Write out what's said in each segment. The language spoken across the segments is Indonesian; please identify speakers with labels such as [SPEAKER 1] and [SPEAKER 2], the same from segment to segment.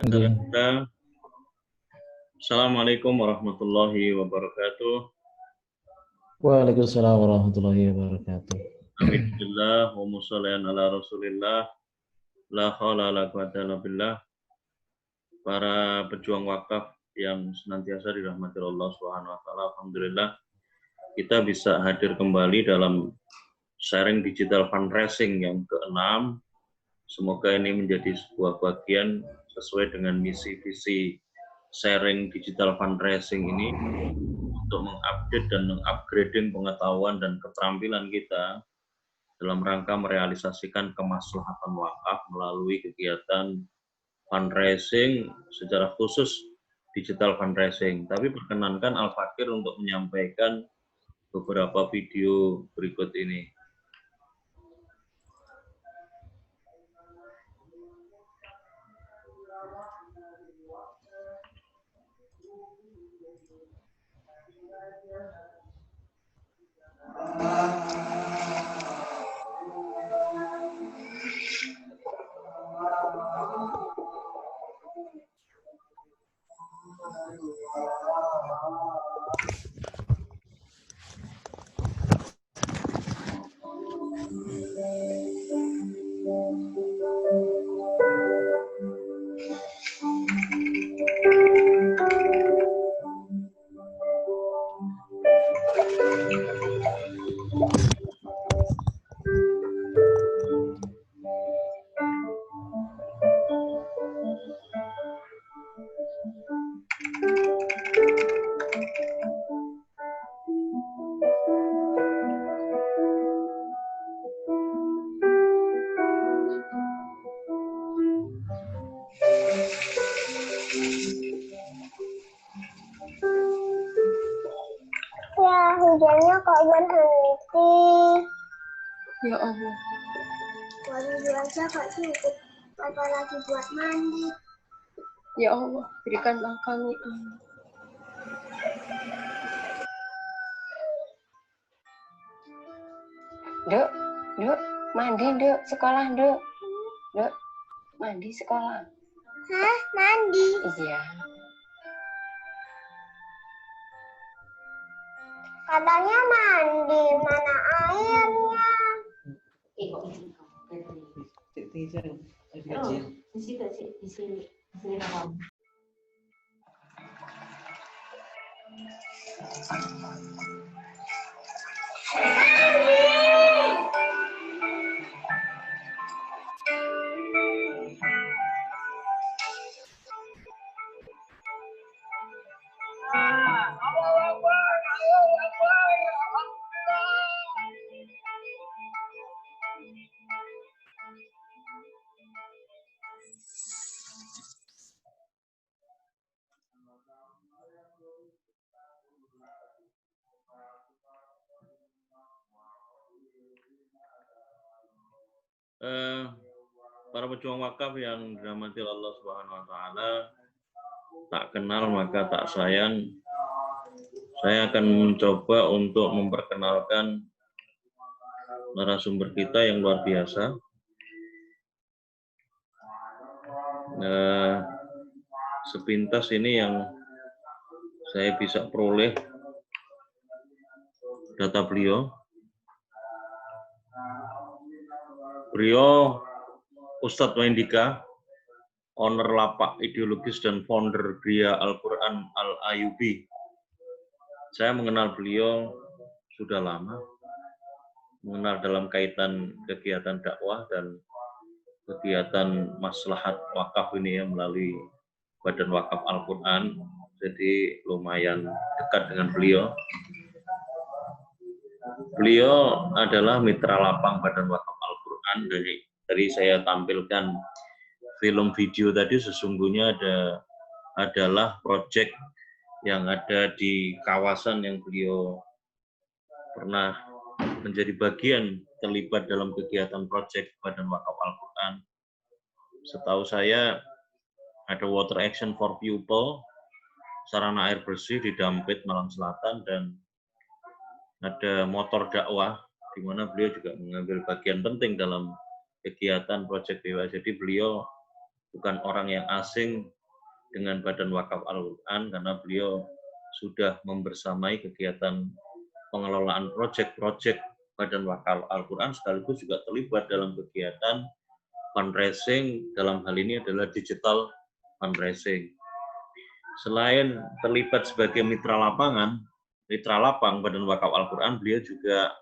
[SPEAKER 1] Nggih.
[SPEAKER 2] Assalamualaikum warahmatullahi wabarakatuh.
[SPEAKER 1] Waalaikumsalam warahmatullahi wabarakatuh.
[SPEAKER 2] Alhamdulillah wa mushollian ala Rasulillah. La haula la quwata illa billah. Para pejuang wakaf yang senantiasa dirahmati Allah Subhanahu wa taala, alhamdulillah kita bisa hadir kembali dalam sharing digital fundraising yang ke-6. Semoga ini menjadi sebuah bagian sesuai dengan misi visi sharing digital fundraising ini untuk mengupdate dan mengupgrading pengetahuan dan keterampilan kita dalam rangka merealisasikan kemaslahatan wakaf melalui kegiatan fundraising secara khusus digital fundraising. Tapi perkenankan Al-Fakir untuk menyampaikan beberapa video berikut ini.
[SPEAKER 3] Hujannya kok berhenti.
[SPEAKER 4] Ya Allah.
[SPEAKER 3] Baru aja kok cukup. Apalagi buat mandi.
[SPEAKER 4] Ya Allah, berikanlah kami Dek, mandi dek, sekolah dek. Dek, mandi sekolah.
[SPEAKER 3] Hah? Mandi?
[SPEAKER 4] Iya.
[SPEAKER 3] Katanya mandi, mana airnya?
[SPEAKER 5] Di sini kamu.
[SPEAKER 2] Para pejuang wakaf yang dirahmati Allah Subhanahu wa taala, tak kenal maka tak sayang. Saya akan mencoba untuk memperkenalkan narasumber kita yang luar biasa. Sepintas ini yang saya bisa peroleh data beliau. Beliau Ustadz Wendika, owner lapak ideologis dan founder Gria Al-Quran Al-Ayubi. Saya mengenal beliau sudah lama, mengenal dalam kaitan kegiatan dakwah dan kegiatan maslahat wakaf ini ya, melalui Badan Wakaf Al-Quran, jadi lumayan dekat dengan beliau. Beliau adalah mitra lapang Badan Wakaf Al-Quran. Dari saya tampilkan film video tadi, sesungguhnya adalah proyek yang ada di kawasan yang beliau pernah menjadi bagian terlibat dalam kegiatan proyek Badan Wakaf Al-Quran. Setahu saya ada Water Action for People, sarana air bersih di Dampit, Malang Selatan, dan ada motor dakwah, di mana beliau juga mengambil bagian penting dalam kegiatan proyek Dewa. Jadi beliau bukan orang yang asing dengan Badan Wakaf Al-Quran, karena beliau sudah membersamai kegiatan pengelolaan proyek-proyek Badan Wakaf Al-Quran, sekaligus juga terlibat dalam kegiatan fundraising, dalam hal ini adalah digital fundraising. Selain terlibat sebagai mitra lapangan, mitra lapang Badan Wakaf Al-Quran, beliau juga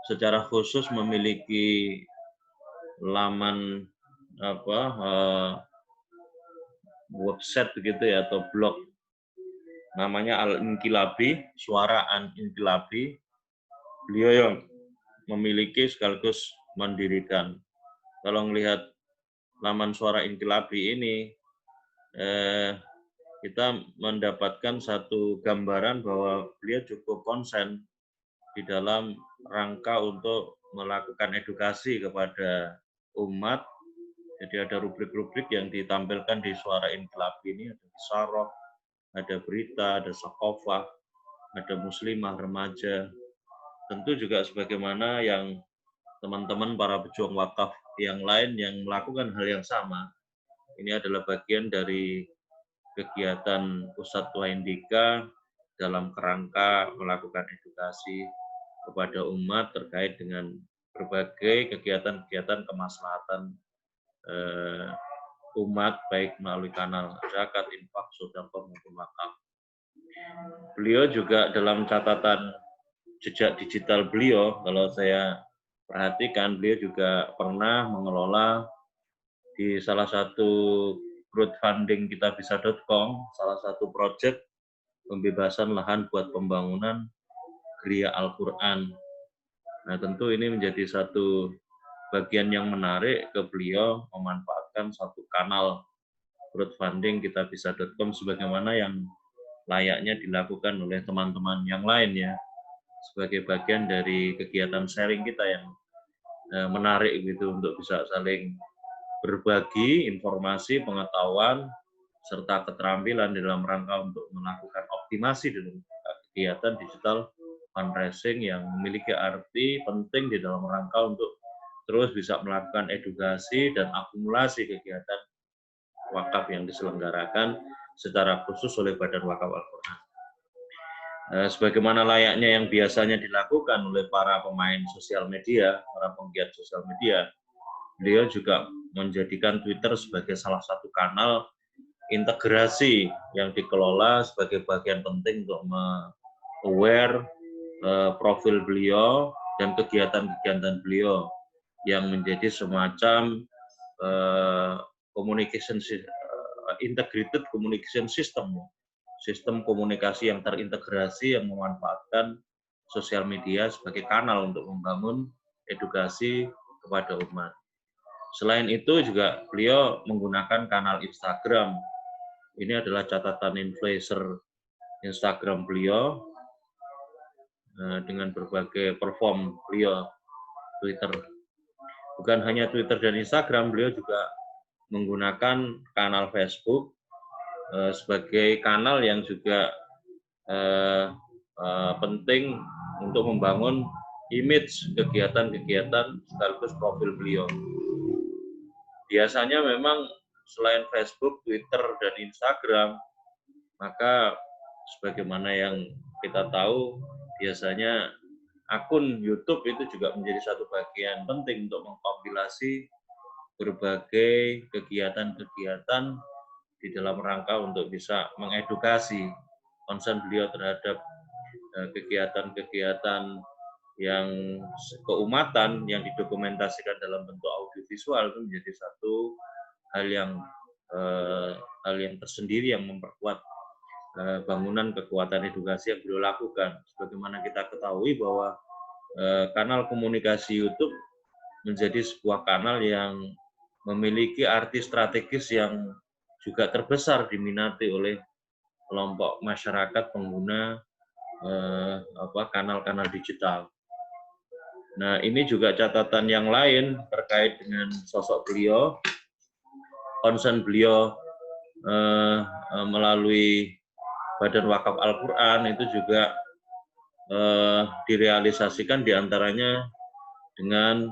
[SPEAKER 2] secara khusus memiliki laman website begitu ya, atau blog namanya Al-Inqilabi, Suara Al-Inqilabi. Beliau yang memiliki sekaligus mendirikan. Kalau melihat laman Suara Inqilabi ini, kita mendapatkan satu gambaran bahwa beliau cukup konsen di dalam rangka untuk melakukan edukasi kepada umat. Jadi ada rubrik-rubrik yang ditampilkan di Suara Inqilabi ini, ada Isyaroh, ada berita, ada Sakofah, ada Muslimah remaja. Tentu juga sebagaimana yang teman-teman para pejuang wakaf yang lain yang melakukan hal yang sama. Ini adalah bagian dari kegiatan Pusat Waindika dalam kerangka melakukan edukasi kepada umat terkait dengan berbagai kegiatan-kegiatan kemaslahatan umat, baik melalui kanal zakat, infak, sedekah maupun wakaf. Beliau juga dalam catatan jejak digital beliau, kalau saya perhatikan, beliau juga pernah mengelola di salah satu crowdfunding kitabisa.com, salah satu proyek pembebasan lahan buat pembangunan Geria Al-Quran. Nah, tentu ini menjadi satu bagian yang menarik ke beliau memanfaatkan satu kanal crowdfunding kitabisa.com sebagaimana yang layaknya dilakukan oleh teman-teman yang lain ya, sebagai bagian dari kegiatan sharing kita yang menarik gitu untuk bisa saling berbagi informasi, pengetahuan, serta keterampilan dalam rangka untuk melakukan optimasi dalam kegiatan digital fundraising yang memiliki arti penting di dalam rangka untuk terus bisa melakukan edukasi dan akumulasi kegiatan wakaf yang diselenggarakan secara khusus oleh Badan Wakaf Al-Quran. Sebagaimana layaknya yang biasanya dilakukan oleh para pemain sosial media, para penggiat sosial media, beliau juga menjadikan Twitter sebagai salah satu kanal integrasi yang dikelola sebagai bagian penting untuk me-aware profil beliau dan kegiatan-kegiatan beliau yang menjadi semacam integrated communication system, sistem komunikasi yang terintegrasi yang memanfaatkan sosial media sebagai kanal untuk membangun edukasi kepada umat. Selain itu juga beliau menggunakan kanal Instagram. Ini adalah catatan influencer Instagram beliau dengan berbagai perform beliau Twitter. Bukan hanya Twitter dan Instagram, beliau juga menggunakan kanal Facebook sebagai kanal yang juga penting untuk membangun image kegiatan-kegiatan sekaligus profil beliau. Biasanya memang selain Facebook, Twitter, dan Instagram, maka sebagaimana yang kita tahu, biasanya akun YouTube itu juga menjadi satu bagian penting untuk mengkompilasi berbagai kegiatan-kegiatan di dalam rangka untuk bisa mengedukasi konsen beliau terhadap kegiatan-kegiatan yang keumatan yang didokumentasikan dalam bentuk audiovisual itu menjadi satu hal yang tersendiri yang memperkuat bangunan kekuatan edukasi yang beliau lakukan. Sebagaimana kita ketahui bahwa kanal komunikasi YouTube menjadi sebuah kanal yang memiliki arti strategis yang juga terbesar diminati oleh kelompok masyarakat pengguna kanal-kanal digital. Nah, ini juga catatan yang lain terkait dengan sosok beliau. Konsen beliau melalui Badan Wakaf Al-Quran itu juga direalisasikan diantaranya dengan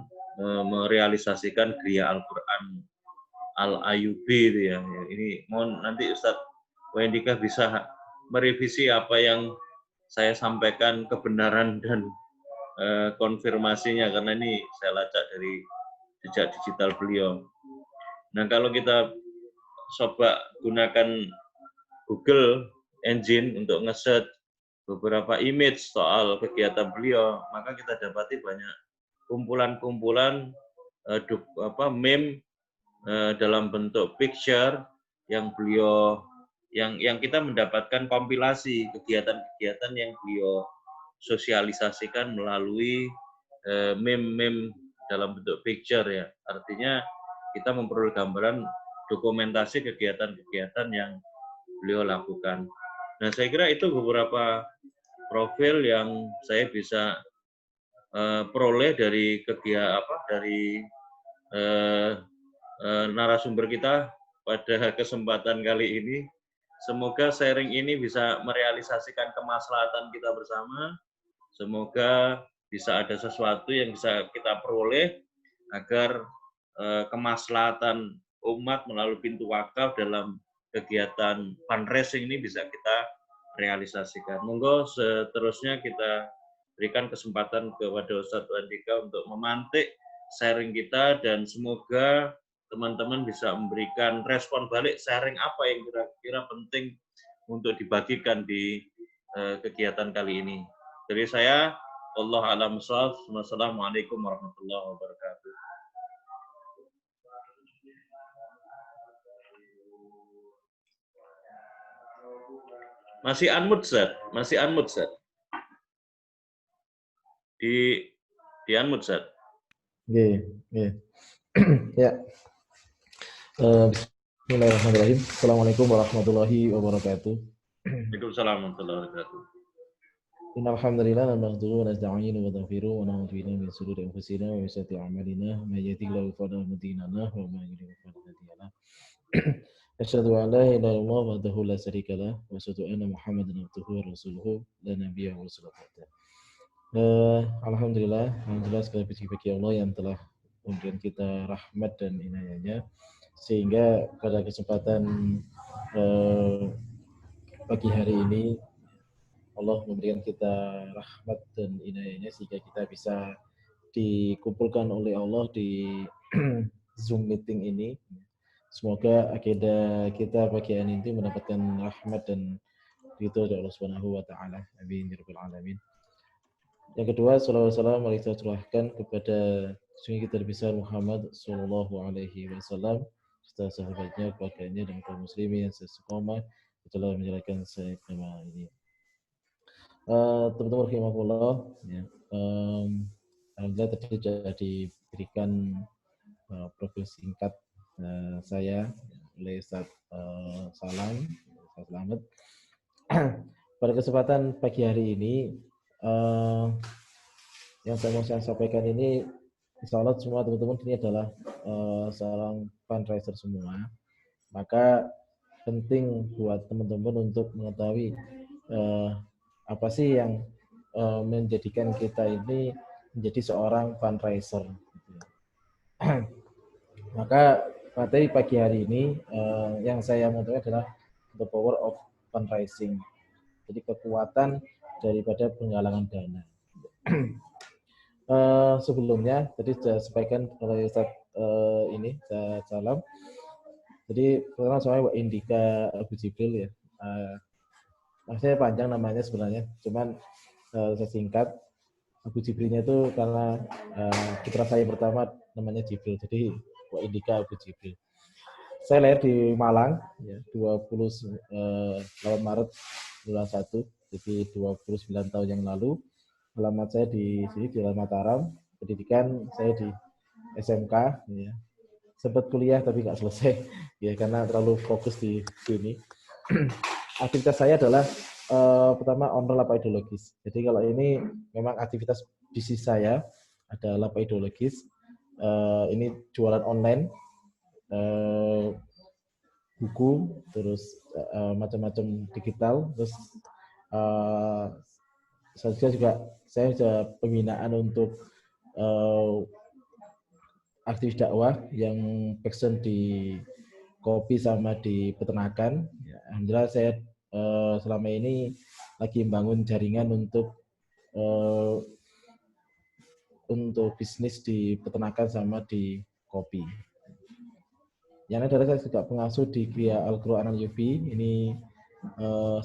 [SPEAKER 2] merealisasikan Geria Al-Quran Al-Ayubi itu ya. Ini mohon nanti Ustadz Wendika bisa merevisi apa yang saya sampaikan kebenaran dan konfirmasinya, karena ini saya lacak dari jejak digital beliau. Nah, kalau kita coba gunakan Google Engine untuk nge-search beberapa image soal kegiatan beliau, maka kita dapati banyak kumpulan-kumpulan meme dalam bentuk picture yang beliau yang kita mendapatkan kompilasi kegiatan-kegiatan yang beliau sosialisasikan melalui meme-meme dalam bentuk picture ya. Artinya kita memperoleh gambaran dokumentasi kegiatan-kegiatan yang beliau lakukan. Nah, saya kira itu beberapa profil yang saya bisa peroleh dari narasumber kita pada kesempatan kali ini. Semoga sharing ini bisa merealisasikan kemaslahatan kita bersama. Semoga bisa ada sesuatu yang bisa kita peroleh agar kemaslahatan umat melalui pintu wakaf dalam kegiatan fundraising ini bisa kita realisasikan. Monggo seterusnya kita berikan kesempatan kepada Ustadz Wendika untuk memantik sharing kita, dan semoga teman-teman bisa memberikan respon balik sharing apa yang kira-kira penting untuk dibagikan di kegiatan kali ini. Dari saya, Allah a'lam bishawab. Wassalamualaikum warahmatullahi wabarakatuh. Masih unmute, Zat? Masih unmute, Zat? Di unmute, Zat?
[SPEAKER 1] Oke. Ya. Bismillahirrahmanirrahim. Assalamualaikum warahmatullahi wabarakatuh.
[SPEAKER 2] Waalaikumsalam warahmatullahi wabarakatuh.
[SPEAKER 1] Innal hamdalillah nahmaduhu wa nasta'inu wa nastaghfiruh wa na'udzu billahi min shururi anfusina wa min sayyiati a'malina. May yahdihillahu fala mudilla lahu wa may yudlil fala hadiya lahu. Asyhadu an la ilaha illallah wahdahu la syarika lah wa asyhadu anna Muhammadan abduhu wa rasuluhu la nabiyya wa rasulullah. Alhamdulillah segala puji bagi Allah yang telah memberikan kita rahmat dan inayahnya, sehingga pada kesempatan pagi hari ini Allah memberikan kita rahmat dan inayahnya sehingga kita bisa dikumpulkan oleh Allah di Zoom meeting ini. Semoga agenda kita pagi hari ini mendapatkan rahmat dan ridho dari Allah Subhanahu wa taala. Amin ya rabbal alamin. Yang kedua, salawat salam kita curahkan kepada sungguh kita besar Muhammad sallallahu alaihi wasallam, serta sahabatnya, keluarganya, dan kaum muslimin yang seistiqomah telah menjalankan agama ini. Teman-teman rahimakumullah, ya. Alhamdulillah tadi sudah diberikan profil singkat saya oleh Ustaz Salam, Ustaz Slamet. Pada kesempatan pagi hari ini, yang saya mau sampaikan ini, insya Allah semua teman-teman ini adalah seorang fundraiser semua. Maka penting buat teman-teman untuk mengetahui apa sih yang menjadikan kita ini menjadi seorang fundraiser. Maka materi pagi hari ini yang saya mau adalah the power of fundraising. Jadi kekuatan daripada penggalangan dana. Sebelumnya tadi sudah sampaikan oleh Ustaz Salam. Jadi pertama saya Wendika Abu Jibril ya. Maksudnya panjang namanya sebenarnya, cuman saya singkat. Abu Jibrilnya itu karena putra saya pertama namanya Jibril, jadi Wendika Abu Jibril. Saya lahir di Malang ya, 28 Maret 91, jadi 29 tahun yang lalu. Alamat saya di sini di Mataram. Pendidikan saya di SMK ya. Sempat kuliah tapi nggak selesai ya karena terlalu fokus di sini. Aktivitas saya adalah pertama owner lapak ideologis. Jadi kalau ini memang aktivitas bisnis saya ada lapak ideologis. Ini jualan online, buku, terus macam-macam digital. Terus saya juga pembinaan untuk aktivis dakwah yang passion di kopi sama di peternakan. Ya, alhamdulillah saya selama ini lagi membangun jaringan untuk bisnis di peternakan sama di kopi. Yang adalah saya juga pengasuh di Gria Al-Quran Al-Yufi. Ini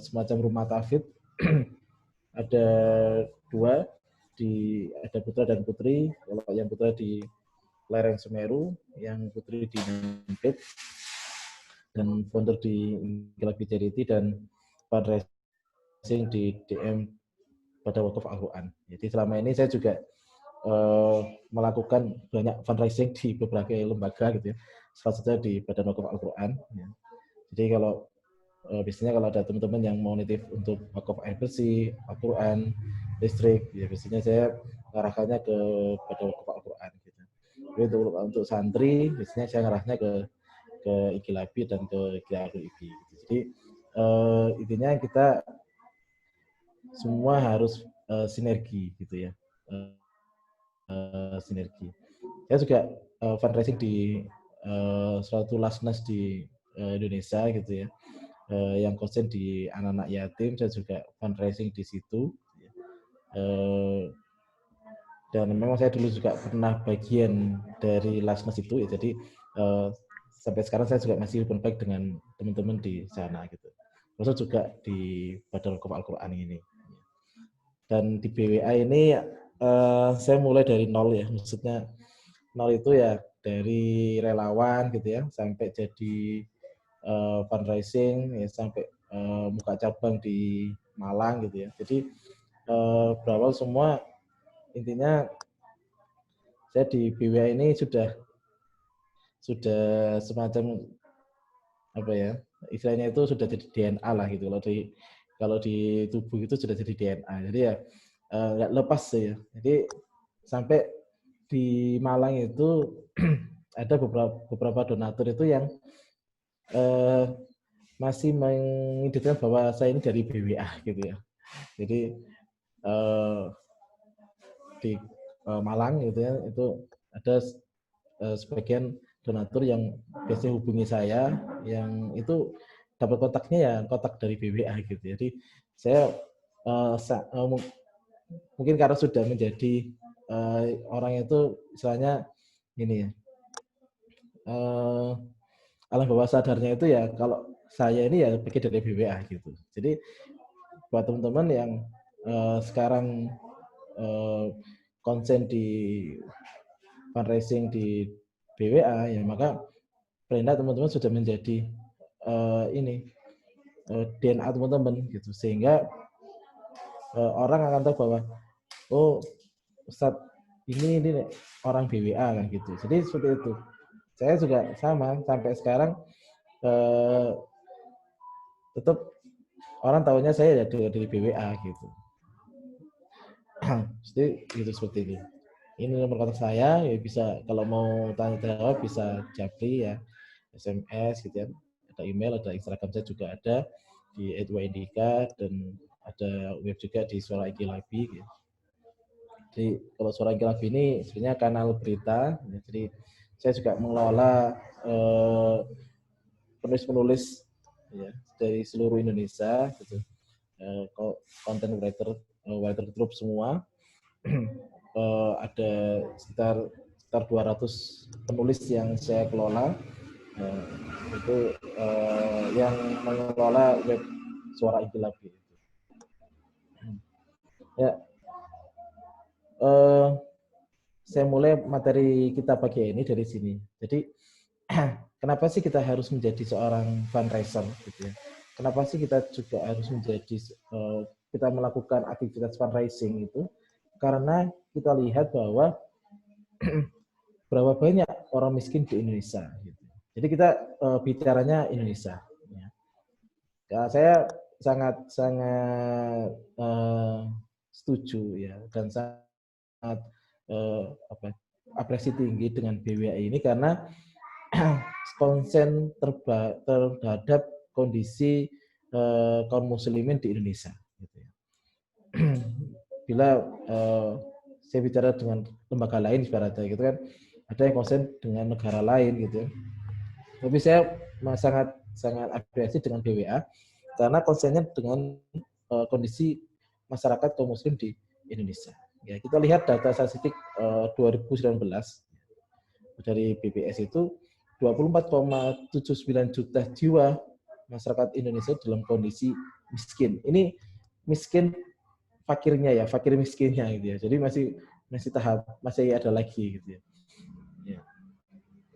[SPEAKER 1] semacam rumah tafid. Ada 2, ada putra dan putri. Kalau yang putra di lereng Semeru, yang putri di Nampit, dan founder di Galaxy Charity dan fundraising di DM pada wakaf Al-Quran. Jadi selama ini saya juga melakukan banyak fundraising di beberapa lembaga gitu ya. Salah satunya di Badan Wakaf Al-Quran. Ya. Jadi kalau biasanya kalau ada teman-teman yang mau nitip untuk wakaf air bersih, Al-Quran, listrik, ya biasanya saya ngarahkannya ke Badan Wakaf Al-Quran. Gitu. Jadi untuk santri, biasanya saya ngarahnya ke Ikilabi dan ke Ikilabi. Gitu. Jadi intinya kita semua harus sinergi gitu ya. Sinergi. Saya juga fundraising di suatu lasnas di Indonesia gitu ya, yang konsen di anak-anak yatim. Saya juga fundraising di situ. Dan memang saya dulu juga pernah bagian dari lasnas itu ya. Jadi sampai sekarang saya juga masih berbaik dengan teman-teman di sana gitu. Terus juga di Badan Wakaf Al-Quran ini. Dan di BWA ini saya mulai dari nol ya, maksudnya nol itu ya dari relawan gitu ya, sampai jadi fundraising ya, sampai buka cabang di Malang gitu ya. Jadi berawal semua intinya saya di BWA ini sudah semacam apa ya, istilahnya itu sudah jadi DNA lah gitu. Kalau di tubuh itu sudah jadi DNA. Jadi ya nggak lepas ya. Jadi sampai di Malang itu ada beberapa donatur itu yang masih mengidentikan bahwa saya ini dari BWA gitu ya. Jadi di Malang gitu ya, itu ada sebagian donatur yang biasanya hubungi saya, yang itu dapat kontaknya ya kontak dari BWA gitu. Jadi saya mungkin karena sudah menjadi orang itu istilahnya ini ya, alam bawah sadarnya itu ya kalau saya ini ya bagian dari BWA gitu. Jadi buat teman-teman yang sekarang konsen di fundraising di BWA ya, maka perintah teman-teman sudah menjadi DNA teman-teman gitu, sehingga orang akan tahu bahwa oh Ustadz ini orang BWA kan gitu. Jadi seperti itu. Saya juga sama sampai sekarang tetap orang tahunya saya ya dari BWA gitu. Jadi gitu seperti ini. Ini nomor kontak saya, ya bisa kalau mau tanya jawab bisa japri ya, SMS gitu ya. Ada email, ada Instagram saya juga ada di @windika, dan ada web juga di Suara Ikilabi. Gitu. Jadi kalau Suara Ikilabi ini sebenarnya kanal berita. Ya, jadi saya juga mengelola penulis-penulis ya, dari seluruh Indonesia, gitu. Content writer group semua. Ada sekitar 200 penulis yang saya kelola. Itu yang mengelola web Suara Ikilabi. Ya, saya mulai materi kita pagi ini dari sini. Jadi kenapa sih kita harus menjadi seorang fundraiser gitu ya? Kenapa sih kita juga harus menjadi kita melakukan aktivitas fundraising itu? Karena kita lihat bahwa berapa banyak orang miskin di Indonesia. Gitu. Jadi kita bicaranya Indonesia. Ya, saya sangat setuju ya, dan sangat apresiasi tinggi dengan BWA ini karena konsen terhadap kondisi kaum muslimin di Indonesia. Gitu ya. Bila saya bicara dengan lembaga lain ibaratnya gitu kan, ada yang konsen dengan negara lain gitu ya. Tapi saya sangat apresiasi dengan BWA karena konsennya dengan kondisi masyarakat kaum muslim di Indonesia. Ya, kita lihat data statistik 2019 dari BPS itu 24,79 juta jiwa masyarakat Indonesia dalam kondisi miskin. Ini miskin fakirnya ya, fakir miskinnya gitu ya. Jadi masih tahap, masih ada lagi gitu ya. Ya.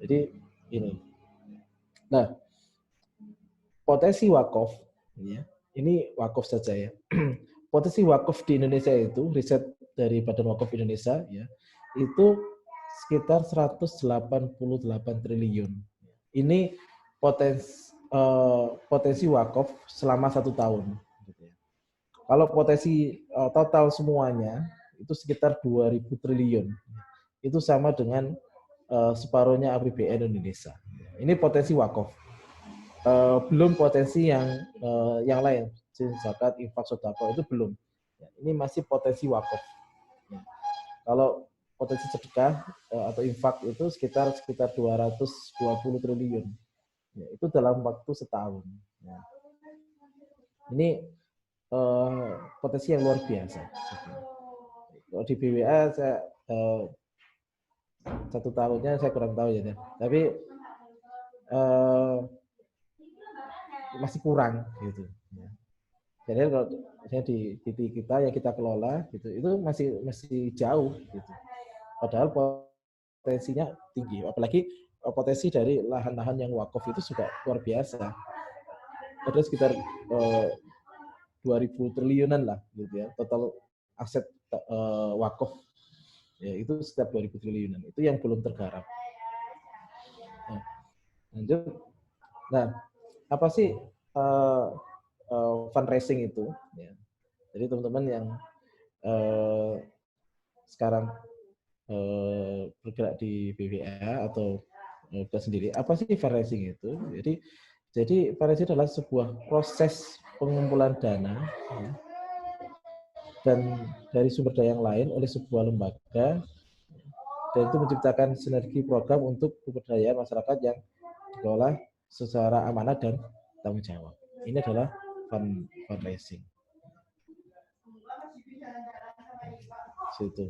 [SPEAKER 1] Jadi ini. Nah, potensi wakaf ya. Ini wakaf saja ya. Potensi wakaf di Indonesia itu riset dari Badan Wakaf Indonesia ya, itu sekitar 188 triliun. Ini potensi wakaf selama 1 tahun. Kalau potensi total semuanya itu sekitar 2.000 triliun. Itu sama dengan separuhnya APBN Indonesia. Ini potensi wakaf. Belum potensi yang lain, zakat, infak, sedekah itu belum. Ini masih potensi wakaf. Kalau potensi sedekah atau infak itu sekitar 220 triliun. Ya, itu dalam waktu setahun. Ya. Ini potensi yang luar biasa. Kalau di BWA saya 1 tahunnya saya kurang tahu ya. Tapi masih kurang gitu. Jadi kalau misalnya di kita yang kita kelola gitu, itu masih jauh gitu. Padahal potensinya tinggi. Apalagi potensi dari lahan-lahan yang wakaf itu juga luar biasa. Ada sekitar 2.000 triliunan lah gitu ya. Total aset wakaf ya, itu setiap 2.000 triliunan. Itu yang belum tergarap. Nah, lanjut. Nah, apa sih fundraising itu? Ya. Jadi teman-teman yang sekarang bergerak di BWA atau kita sendiri, apa sih fundraising itu? Jadi fundraising adalah sebuah proses pengumpulan dana ya, dan dari sumber daya yang lain oleh sebuah lembaga, dan itu menciptakan sinergi program untuk pemberdayaan masyarakat yang dikelola secara amanah dan tanggung jawab. Ini adalah fundraising. Situ.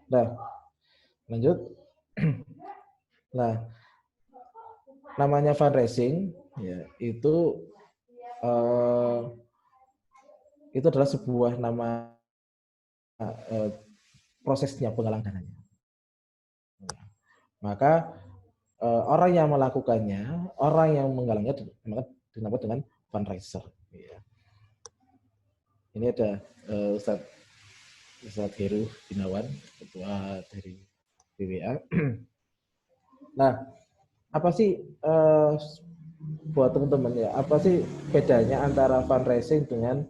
[SPEAKER 1] Nah, lanjut. Nah, namanya fundraising ya, itu adalah sebuah nama prosesnya penggalang dananya. Maka orang yang melakukannya, orang yang menggalangnya dinamakan dengan fundraiser. Ya. Ini ada Ustadz Heru Gunawan, ketua dari BWA. Nah, apa sih buat teman-teman ya? Apa sih bedanya antara fundraising dengan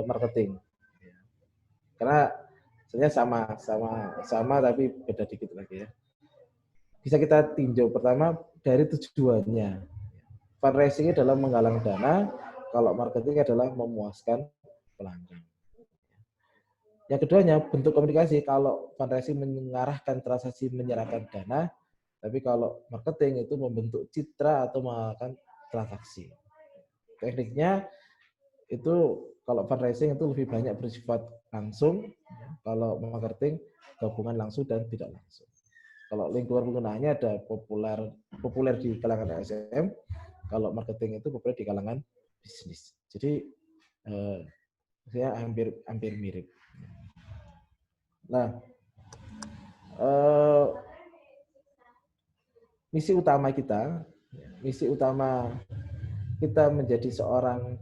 [SPEAKER 1] marketing? Karena sebenarnya sama tapi beda dikit lagi ya. Bisa kita tinjau pertama dari tujuannya. Fundraising adalah menggalang dana, kalau marketing adalah memuaskan pelanggan. Yang keduanya bentuk komunikasi. Kalau fundraising mengarahkan transaksi menyerahkan dana, tapi kalau marketing itu membentuk citra atau mengarahkan transaksi. Tekniknya itu kalau fundraising itu lebih banyak bersifat langsung, kalau marketing gabungan langsung dan tidak langsung. Kalau lingkungan penggunaannya ada populer di kalangan ASM, kalau marketing itu populer di kalangan bisnis. Jadi saya hampir mirip. Nah, misi utama kita menjadi seorang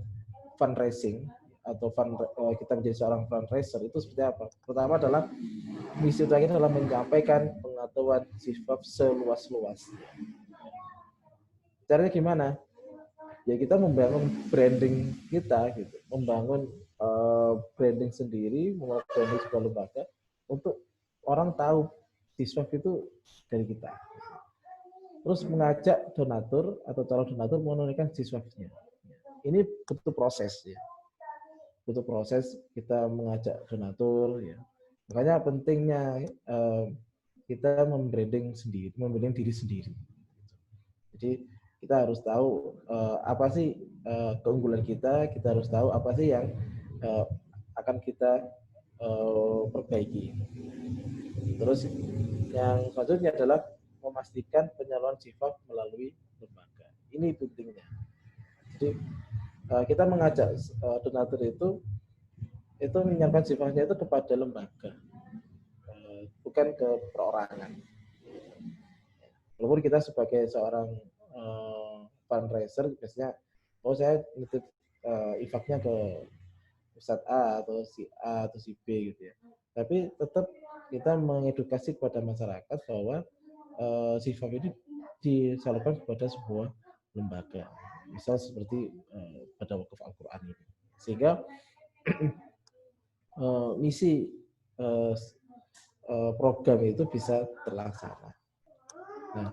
[SPEAKER 1] fundraising atau kita menjadi seorang fundraiser itu seperti apa? Pertama adalah misi utama kita adalah menyampaikan pengetahuan sifat seluas-luasnya. Caranya gimana? Ya kita membangun branding kita, gitu, membangun branding sendiri, membangun branding sebuah lembaga untuk orang tahu siswaf itu dari kita. Terus mengajak donatur atau calon donatur menunaikan siswafnya. Ini butuh proses ya. Butuh proses kita mengajak donatur ya. Makanya pentingnya kita membranding diri sendiri. Jadi kita harus tahu apa sih keunggulan kita harus tahu apa sih yang akan kita perbaiki. Terus yang selanjutnya adalah memastikan penyaluran sifat melalui lembaga. Ini pentingnya. Jadi kita mengajak donatur itu menyalurkan sifatnya itu kepada lembaga, bukan ke perorangan. Walaupun kita sebagai seorang fundraiser biasanya, saya nitip infaknya ke Ustadz A atau si A atau si B gitu ya. Tapi tetap kita mengedukasi kepada masyarakat bahwa sifat ini disalurkan kepada sebuah lembaga. Misal seperti pada wakaf Al-Quran ini. Sehingga misi program itu bisa terlaksana. Nah,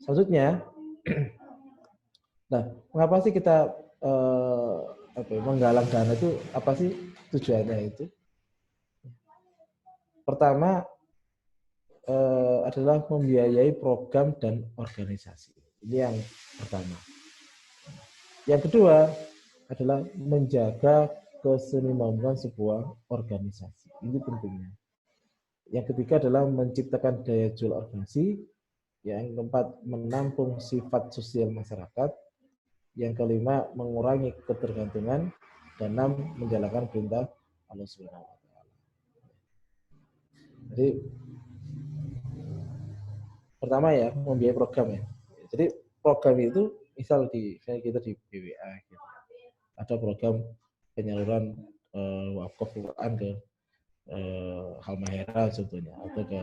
[SPEAKER 1] selanjutnya, mengapa sih kita menggalang dana itu? Apa sih tujuannya itu? Pertama adalah membiayai program dan organisasi. Ini yang pertama. Yang kedua adalah menjaga keseimbangan sebuah organisasi. Ini pentingnya. Yang ketiga adalah menciptakan daya jual organisasi. Yang keempat, menampung sifat sosial masyarakat. Yang kelima, mengurangi ketergantungan. Dan enam, menjalankan perintah Allah Subhanahu wa Ta'ala. Jadi pertama ya, membiayai program ya. Jadi program itu misal kita di BWA gitu. Ada program penyaluran wakaf Quran ke Halmahera contohnya, atau ke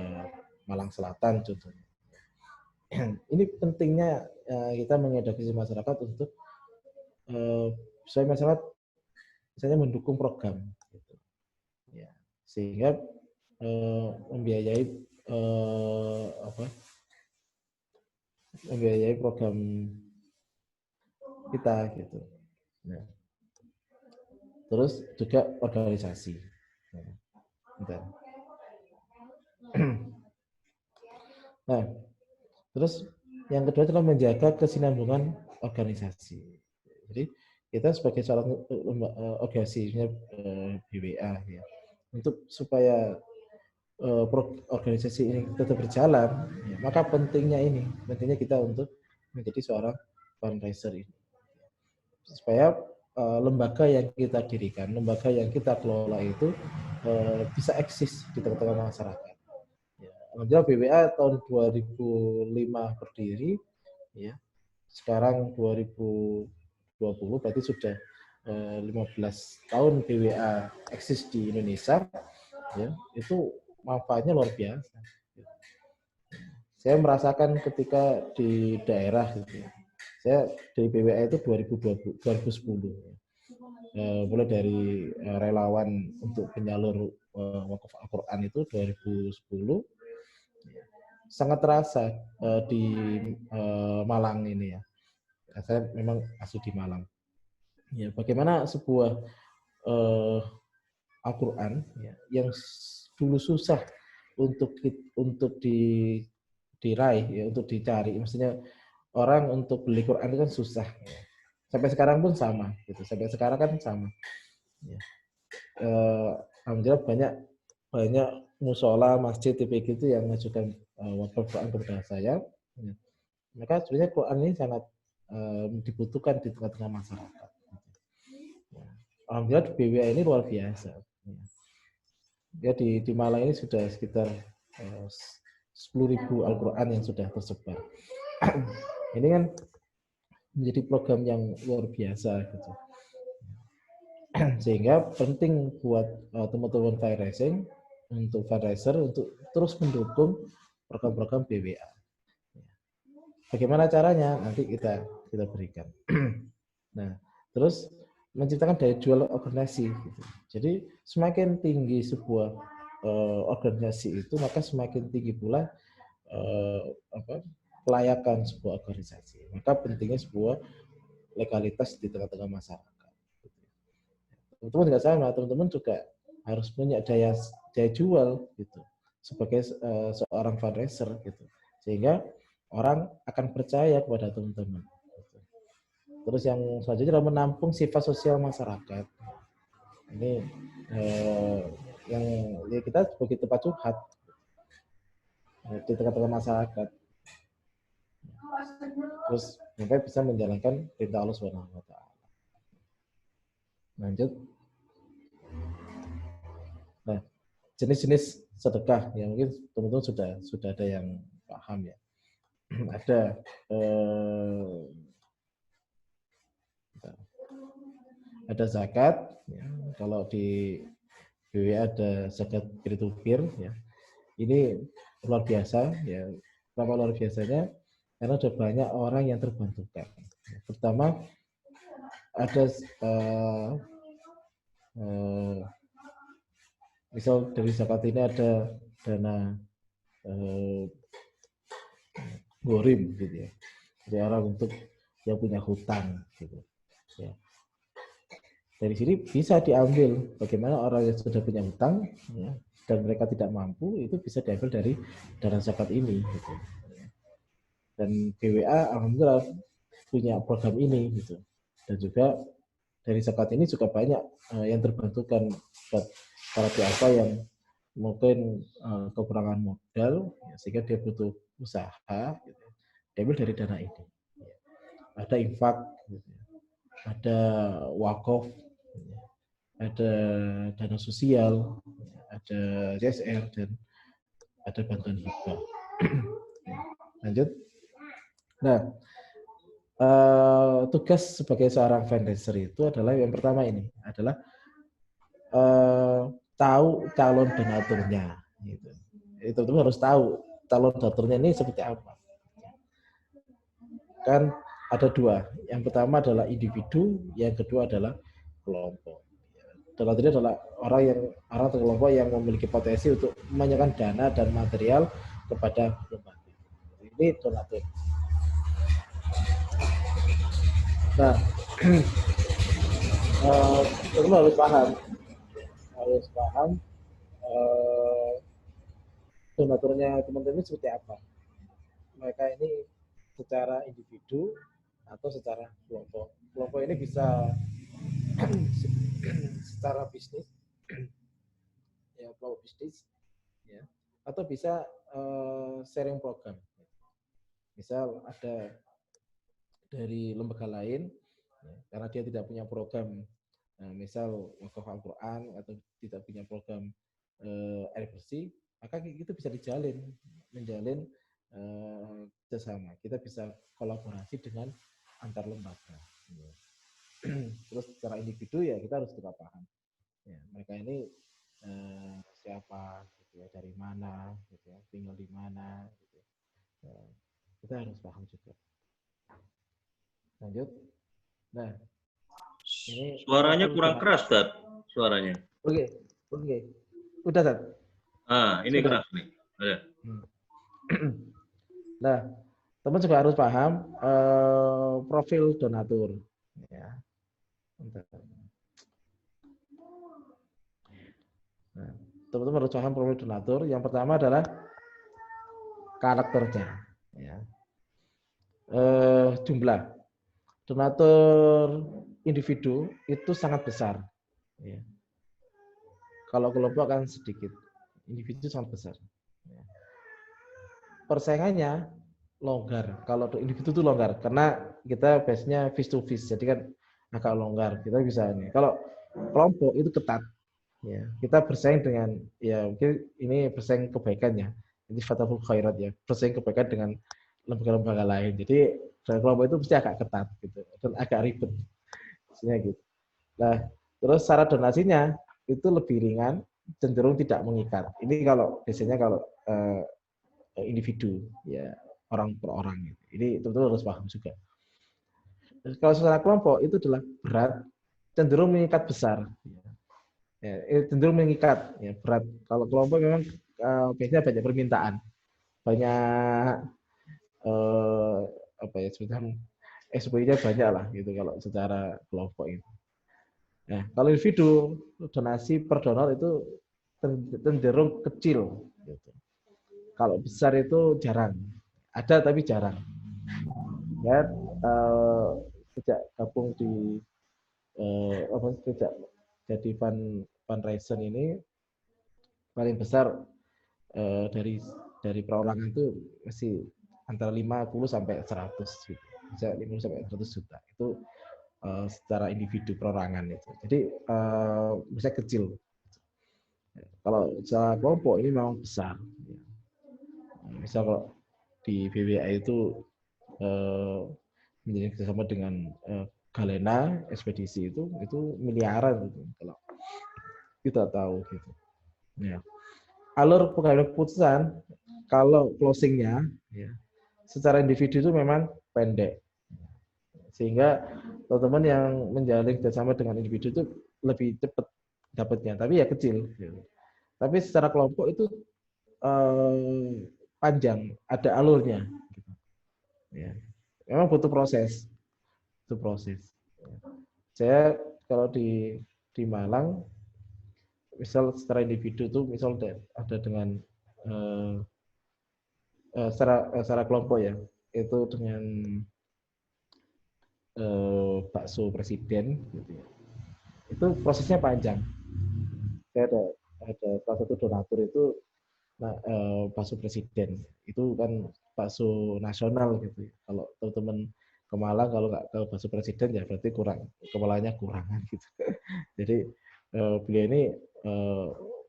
[SPEAKER 1] Malang Selatan contohnya. Ini pentingnya kita mengedukasi masyarakat untuk supaya masyarakat misalnya mendukung program, gitu. Ya, sehingga membiayai membiayai program kita gitu. Nah, terus juga organisasi. Nah, terus yang kedua adalah menjaga kesinambungan organisasi. Jadi kita sebagai seorang organisasinya BWA ya, untuk supaya organisasi ini tetap berjalan, ya, maka pentingnya kita untuk menjadi seorang fundraiser ini, supaya lembaga yang kita dirikan, lembaga yang kita kelola itu bisa eksis di tengah-tengah masyarakat. Ya, alhamdulillah BWA tahun 2005 berdiri, ya. Sekarang 2020 berarti sudah 15 tahun BWA eksis di Indonesia, ya. Itu manfaatnya luar biasa. Saya merasakan ketika di daerah gitu. Saya dari BWA itu 2010. Mulai dari relawan untuk penyalur wakaf Al-Quran itu 2010. Sangat terasa di Malang ini ya. Saya memang asli di Malang. Ya, bagaimana sebuah Al-Quran ya, yang dulu susah untuk diraih ya, untuk dicari, maksudnya orang untuk beli Quran itu kan susah ya. Sampai sekarang pun sama gitu, sampai sekarang kan sama ya. Alhamdulillah banyak musola, masjid, TPG itu yang mengajukan wakaf Quran kepada saya ya. Maka sebenarnya Quran ini sangat dibutuhkan di tengah-tengah masyarakat ya. Alhamdulillah di BWA ini luar biasa ya. Di Malang ini sudah sekitar 10.000 Al-Quran yang sudah tersebar. Ini kan menjadi program yang luar biasa gitu. Sehingga penting buat teman-teman fundraiser untuk terus mendukung program-program BWA. Bagaimana caranya? Nanti kita berikan. Nah, terus menciptakan daya jual organisasi gitu. Jadi semakin tinggi sebuah organisasi itu, maka semakin tinggi pula kelayakan sebuah organisasi. Maka pentingnya sebuah legalitas di tengah-tengah masyarakat. Teman-teman juga sama, teman-teman juga harus punya daya jual gitu sebagai seorang fundraiser gitu, sehingga orang akan percaya kepada teman-teman. Gitu. Terus yang selanjutnya adalah menampung sifat sosial masyarakat. Ini yang ya kita sebagai tempat curhat di tengah-tengah masyarakat. Terus sampai bisa menjalankan perintah Allah Subhanahu wa taala. Lanjut. Nah, jenis-jenis sedekah yang mungkin teman-teman sudah ada yang paham ya. Ada zakat ya. Kalau di BWA ada zakat peer to peer ya. Ini luar biasa ya. Kenapa luar biasanya? Karena ada banyak orang yang terbantukan. Pertama ada misal dari zakat ini ada dana gorim gitu ya, dari orang untuk yang punya hutang gitu ya. Dari sini bisa diambil bagaimana orang yang sudah punya hutang ya, dan mereka tidak mampu, itu bisa diambil dari dana zakat ini gitu. Dan BWA alhamdulillah punya program ini gitu. Dan juga dari zakat ini juga banyak yang terbantukan buat para PAK yang mungkin kekurangan modal ya, sehingga dia butuh usaha gitu. Diambil dari dana ini. Ada infak gitu. Ada wakaf, ada dana sosial, ada CSR, dan ada bantuan hibah. Lanjut. Nah, tugas sebagai seorang fundraiser itu adalah yang pertama ini adalah tahu calon donaturnya. Gitu. Itu harus tahu calon donaturnya ini seperti apa. Kan ada dua. Yang pertama adalah individu, yang kedua adalah kelompok. Donatur adalah orang atau kelompok yang memiliki potensi untuk menyerahkan dana dan material kepada lembaga. Ini donatur. Nah, teman harus paham donaturnya teman-teman seperti apa. Mereka ini secara individu atau secara kelompok. Kelompok ini bisa secara bisnis, ya kelompok bisnis, ya, atau bisa sharing program. Misal ada dari lembaga lain, ya, karena dia tidak punya program, misal wakaf Al-Quran atau tidak punya program air bersih, maka itu bisa menjalin kerjasama. Kita bisa kolaborasi dengan antar lembaga. Ya. Terus secara individu ya kita harus juga paham. Ya, mereka ini siapa, gitu ya, dari mana, gitu ya, tinggal di mana, gitu ya. Kita harus paham juga. Lanjut. Nah, ini
[SPEAKER 2] suaranya kurang keras, Dad. Suaranya.
[SPEAKER 1] Oke. Udah, Dad.
[SPEAKER 2] Ini sudah keras nih. Ada.
[SPEAKER 1] Nah, teman juga harus paham profil donatur. Ya. Nah, teman-teman harus paham profil donatur. Yang pertama adalah karakternya. Ya. Jumlah donatur individu itu sangat besar. Ya. Kalau kelompok kan sedikit, individu sangat besar. Ya. Persaingannya longgar. Kalau individu itu longgar karena kita base-nya face to face, jadi kan agak longgar. Kita bisa ini. Kalau kelompok itu ketat. Ya, kita bersaing dengan ya mungkin ini bersaing kebaikannya. Ini fatahul khairat ya, bersaing kebaikan dengan lembaga-lembaga lain. Jadi kelompok itu pasti agak ketat gitu dan agak ribet. Maksudnya gitu. Nah, terus syarat donasinya itu lebih ringan, cenderung tidak mengikat. Ini kalau biasanya kalau individu ya, orang per orang gitu. Ini tentu harus paham juga. Kalau secara kelompok itu adalah berat, cenderung mengikat besar. Ya, cenderung mengikat ya, berat. Kalau kelompok memang biasanya banyak permintaan, banyak apa ya, sebenarnya SPI-nya banyak lah gitu kalau secara kelompok itu. Nah, kalau individu donasi per donor itu cenderung kecil. Gitu. Kalau besar itu jarang, ada tapi jarang. Ya, sejak gabung di sejak jadi fundraiser ini paling besar dari perorangan itu masih antara 50 sampai 100 gitu. Bisa 50 sampai 100 juta. Itu secara individu perorangan itu. Jadi bisa kecil. Kalau secara kelompok ini memang besar. Misal kalau di BWA itu menjadi kerjasama dengan Galena ekspedisi itu miliaran gitu. Kalau kita tahu gitu. Ya. Alur pengambilan keputusan kalau closingnya ya, secara individu itu memang pendek, sehingga teman-teman yang menjalin kerjasama dengan individu itu lebih cepat dapatnya, tapi ya kecil. Gitu. Tapi secara kelompok itu panjang, ada alurnya. Gitu. Ya. Memang butuh proses. Saya kalau di Malang, misal secara individu itu misal ada dengan secara kelompok ya, itu dengan bakso presiden, gitu ya. Itu prosesnya panjang. Saya ada salah satu donatur itu bakso presiden, itu kan bakso nasional gitu ya. Kalau teman-teman ke Malang kalau nggak ke bakso presiden ya berarti kepalanya kurangan gitu. Jadi beliau ini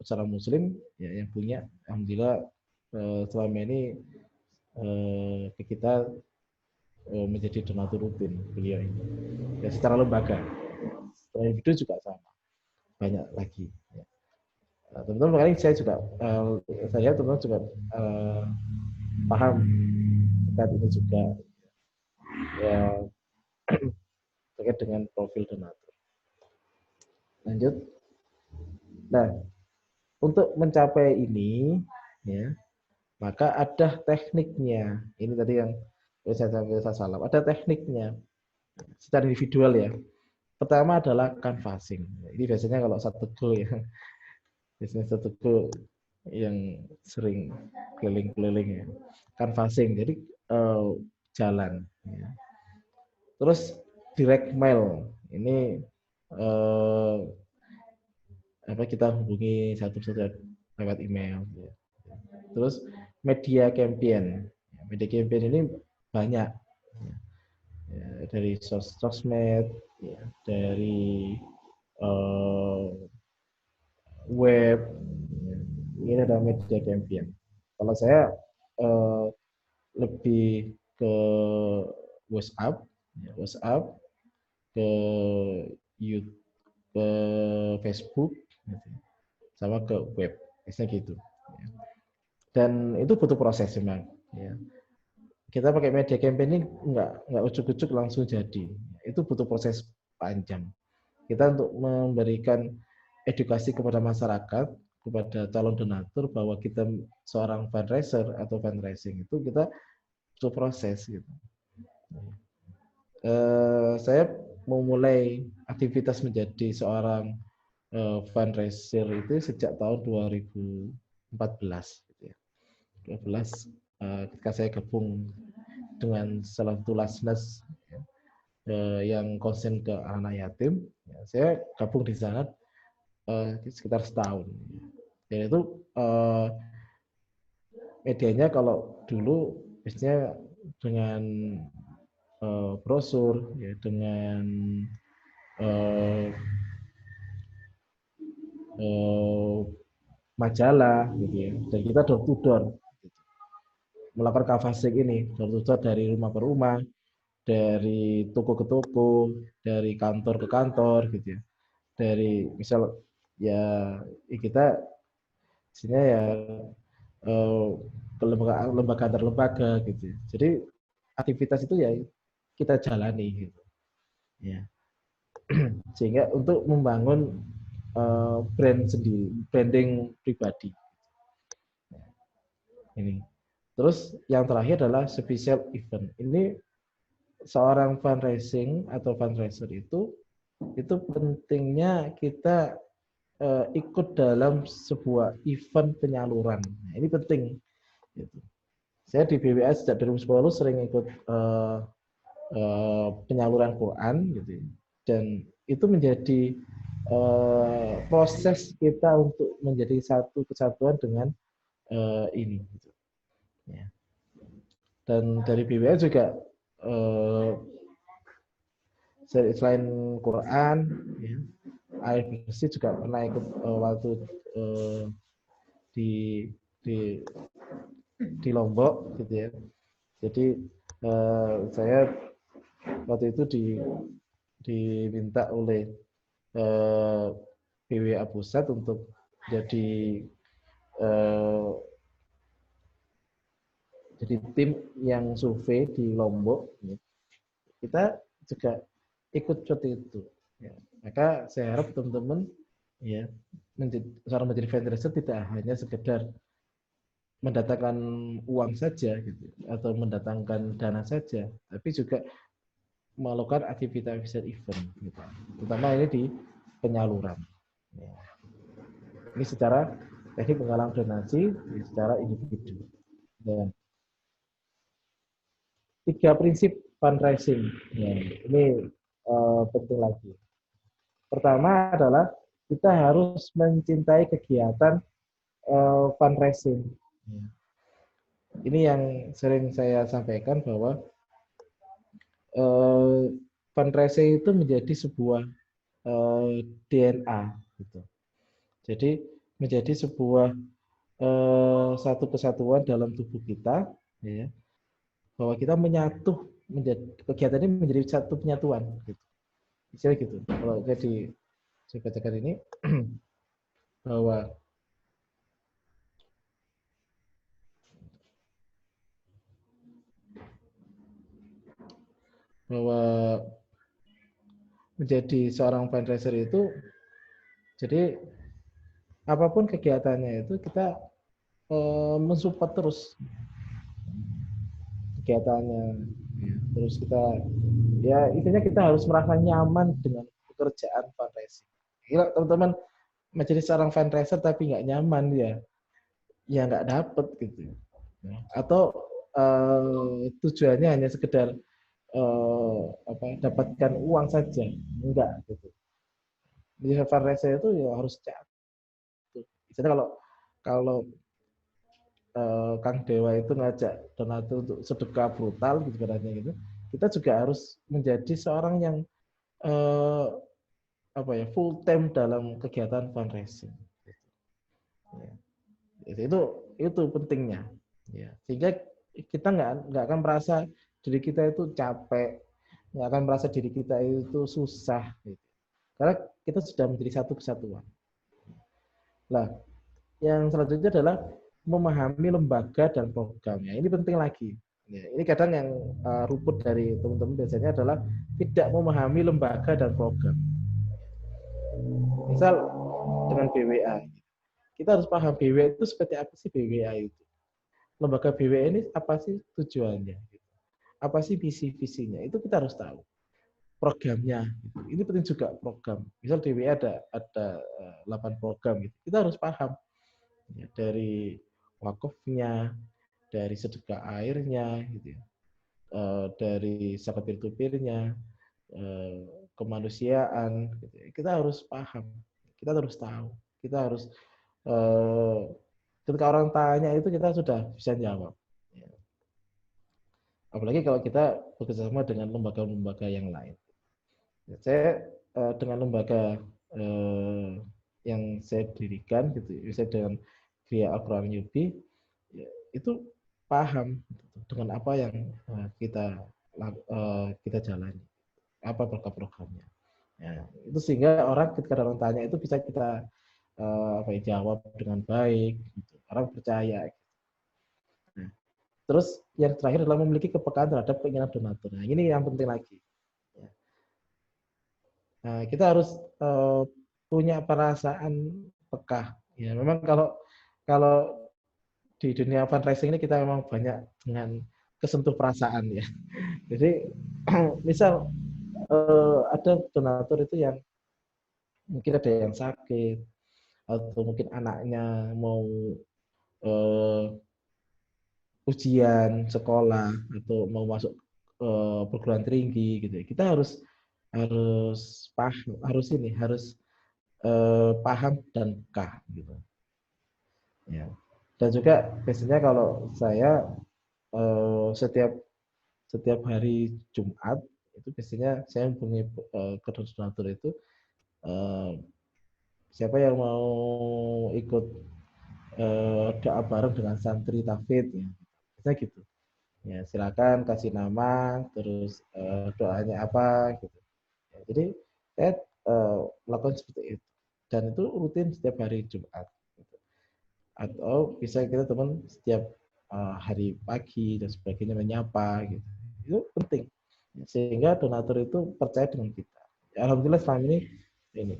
[SPEAKER 1] secara muslim ya yang punya, alhamdulillah selama ini kita menjadi donatur rutin beliau ini. Ya secara lembaga. Secara individu juga sama. Banyak lagi. Ya. Teman-teman makanya saya teman-teman juga paham terkait ini juga ya terkait dengan profil donatur. Lanjut. Nah, untuk mencapai ini ya, maka ada tekniknya. Ini tadi yang saya salam. Ada tekniknya secara individual ya. Pertama adalah canvassing. Ini biasanya kalau satu goal ya. Biasanya satu goal yang sering keliling-keliling ya. Canvassing. Jadi jalan ya. Terus direct mail. Ini kita hubungi satu-satu lewat email ya. Terus media campaign. Media campaign ini banyak ya, dari sosmed ya, dari web ya. Ini ada media campaign. Kalau saya lebih ke WhatsApp ke YouTube, ke Facebook gitu. Sama ke web, biasanya gitu ya. Dan itu butuh proses memang ya. Kita pakai media campaign ini nggak ujuk-ujuk langsung jadi. Itu butuh proses panjang. Kita untuk memberikan edukasi kepada masyarakat, kepada calon donatur bahwa kita seorang fundraiser atau fundraising itu kita butuh proses gitu. Saya memulai aktivitas menjadi seorang fundraiser itu sejak tahun 2014 gitu ya. 2014 ketika saya gabung dengan salah satu Lasnas yang konsen ke anak yatim, ya, saya gabung di sana sekitar setahun. Dan itu medianya kalau dulu biasanya dengan brosur, ya, dengan majalah, gitu ya. Dan kita door to door melakukan canvassing ini, door to door dari rumah ke rumah, dari toko ke toko, dari kantor ke kantor, gitu ya. Dari misal ya kita isinya ya ke lembaga antar lembaga gitu. Jadi aktivitas itu ya kita jalani gitu. Ya. Sehingga untuk membangun brand sendiri, branding pribadi. Ini. Terus yang terakhir adalah special event. Ini seorang fundraising atau fundraiser itu itu pentingnya kita ikut dalam sebuah event penyaluran. Nah, ini penting. Gitu. Saya di BWA sejak 2010 sering ikut penyaluran Quran, gitu. Dan itu menjadi proses kita untuk menjadi satu kesatuan dengan ini. Gitu. Ya. Dan dari BWA juga selain Quran, ya, air bersih juga pernah ikut waktu di Lombok, gitu ya. Jadi saya waktu itu diminta oleh BWA Pusat untuk jadi tim yang survei di Lombok. Kita juga ikut seperti itu. Ya. Maka saya harap teman-teman ya seorang menjadi fundraiser tidak hanya sekedar mendatangkan uang saja gitu, atau mendatangkan dana saja, tapi juga melakukan aktivitas event, gitu. Terutama ini di penyaluran. Ya. Ini secara teknik penggalang donasi, secara individu. Dan 3 prinsip fundraising. Ya, ini penting lagi. Pertama adalah kita harus mencintai kegiatan fundraising. Ini yang sering saya sampaikan bahwa fundraising itu menjadi sebuah DNA, gitu. Jadi menjadi sebuah satu kesatuan dalam tubuh kita, ya, bahwa kita menyatu, kegiatan ini menjadi satu penyatuan, gitu. Misalnya gitu. Kalau jadi saya bacakan ini bahwa menjadi seorang fundraiser itu, jadi apapun kegiatannya itu kita mensupport terus kegiatannya, terus kita ya intinya kita harus merasa nyaman dengan pekerjaan fundraising. Gila, teman-teman menjadi seorang fundraiser tapi nggak nyaman, ya nggak dapet gitu. Atau tujuannya hanya sekedar dapatkan uang saja, enggak gitu. Jadi fundraiser itu ya harus jatuh. Misalnya kalau Kang Dewa itu ngajak donatur untuk sedekah brutal gitu katanya gitu, kita juga harus menjadi seorang yang full time dalam kegiatan fundraising. Itu pentingnya. Ya. Sehingga kita nggak akan merasa diri kita itu capek, nggak akan merasa diri kita itu susah, gitu. Karena kita sudah menjadi satu kesatuan. Nah, yang selanjutnya adalah memahami lembaga dan programnya. Ini penting lagi. Ya, ini kadang yang luput dari teman-teman biasanya adalah tidak memahami lembaga dan program. Misal dengan BWA, kita harus paham BWA itu seperti apa sih BWA itu. Lembaga BWA ini apa sih tujuannya? Apa sih visi-visinya? Itu kita harus tahu. Programnya, gitu. Ini penting juga program. Misal di WA ada 8 program, gitu. Kita harus paham ya, dari wakufnya, dari sedekah airnya, gitu ya, dari zakat peer-to-peer-nya, kemanusiaan, gitu ya. Kita harus paham, kita harus tahu, kita harus ketika orang tanya itu kita sudah bisa jawab. Apalagi kalau kita bekerjasama dengan lembaga-lembaga yang lain. Saya dengan lembaga yang saya dirikan, gitu, saya dengan via Al-Quran Yubi, itu paham dengan apa yang kita jalani, apa program-programnya. Ya, itu sehingga orang ketika orang tanya itu bisa kita jawab dengan baik, gitu. Orang percaya. Nah, terus yang terakhir adalah memiliki kepekaan terhadap keinginan donatur. Nah, ini yang penting lagi. Nah, kita harus punya perasaan peka. Ya, memang kalau di dunia fundraising ini kita memang banyak dengan kesentuh perasaan, ya. Jadi misal ada donatur itu yang mungkin ada yang sakit atau mungkin anaknya mau ujian sekolah atau mau masuk perguruan tinggi gitu. Kita harus paham, paham dan peka gitu. Ya. Dan juga biasanya kalau saya setiap hari Jumat itu biasanya saya punya koordinator itu siapa yang mau ikut doa bareng dengan santri tahfidz ya. Biasanya gitu. Ya, silakan kasih nama terus doanya apa gitu. Ya, jadi saya melakukan seperti itu. Dan itu rutin setiap hari Jumat. Gitu. Atau bisa kita teman setiap hari pagi dan sebagainya menyapa gitu. Itu penting. Sehingga donatur itu percaya dengan kita. Ya, alhamdulillah selama ini.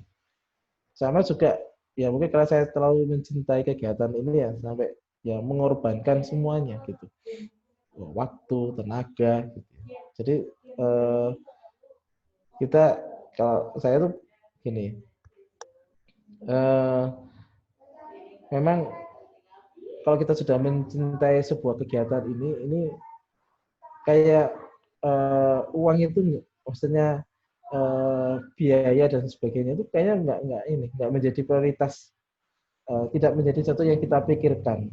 [SPEAKER 1] Sama juga ya mungkin karena saya terlalu mencintai kegiatan ini ya sampai ya mengorbankan semuanya gitu. Waktu, tenaga gitu. Jadi kita kalau saya tuh gini. Memang kalau kita sudah mencintai sebuah kegiatan ini kayak uang itu maksudnya biaya dan sebagainya itu kayaknya nggak menjadi prioritas, tidak menjadi sesuatu yang kita pikirkan.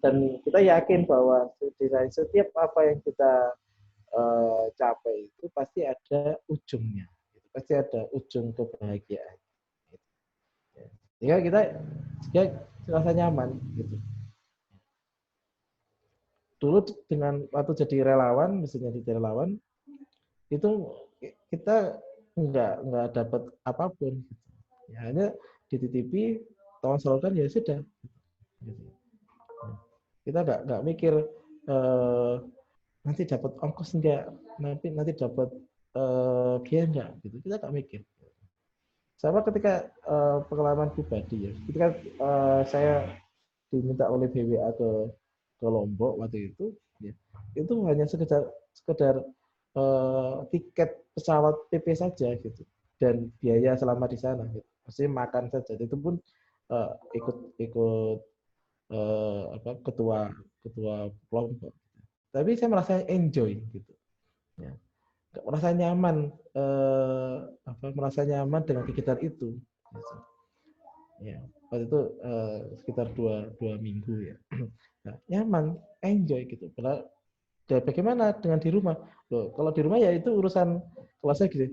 [SPEAKER 1] Dan kita yakin bahwa setiap apa yang kita capai itu pasti ada ujungnya, pasti ada ujung kebahagiaan. Sehingga kita merasa nyaman gitu. Dulu dengan waktu jadi relawan, misalnya jadi relawan, itu kita nggak dapat apapun. Gitu. Ya, hanya dititipi, tolong salurkan ya sudah. Gitu. Kita nggak mikir nanti dapat ongkos enggak, nanti dapat biaya enggak, gitu. Kita nggak mikir. Sama ketika pengalaman pribadi ya, ketika saya diminta oleh BWA ke Lombok waktu itu, ya, itu hanya sekedar tiket pesawat PP saja gitu, dan biaya selama di sana, gitu. Maksudnya makan saja, itu pun ikut ketua kelompok. Tapi saya merasa enjoy gitu, ya. Merasa nyaman, merasa nyaman dengan kegiatan itu. Gitu. Ya, waktu itu sekitar dua minggu ya. Nah, nyaman, enjoy gitu. Bagaimana dengan di rumah? Loh, kalau di rumah ya itu urusan, kalau saya gitu,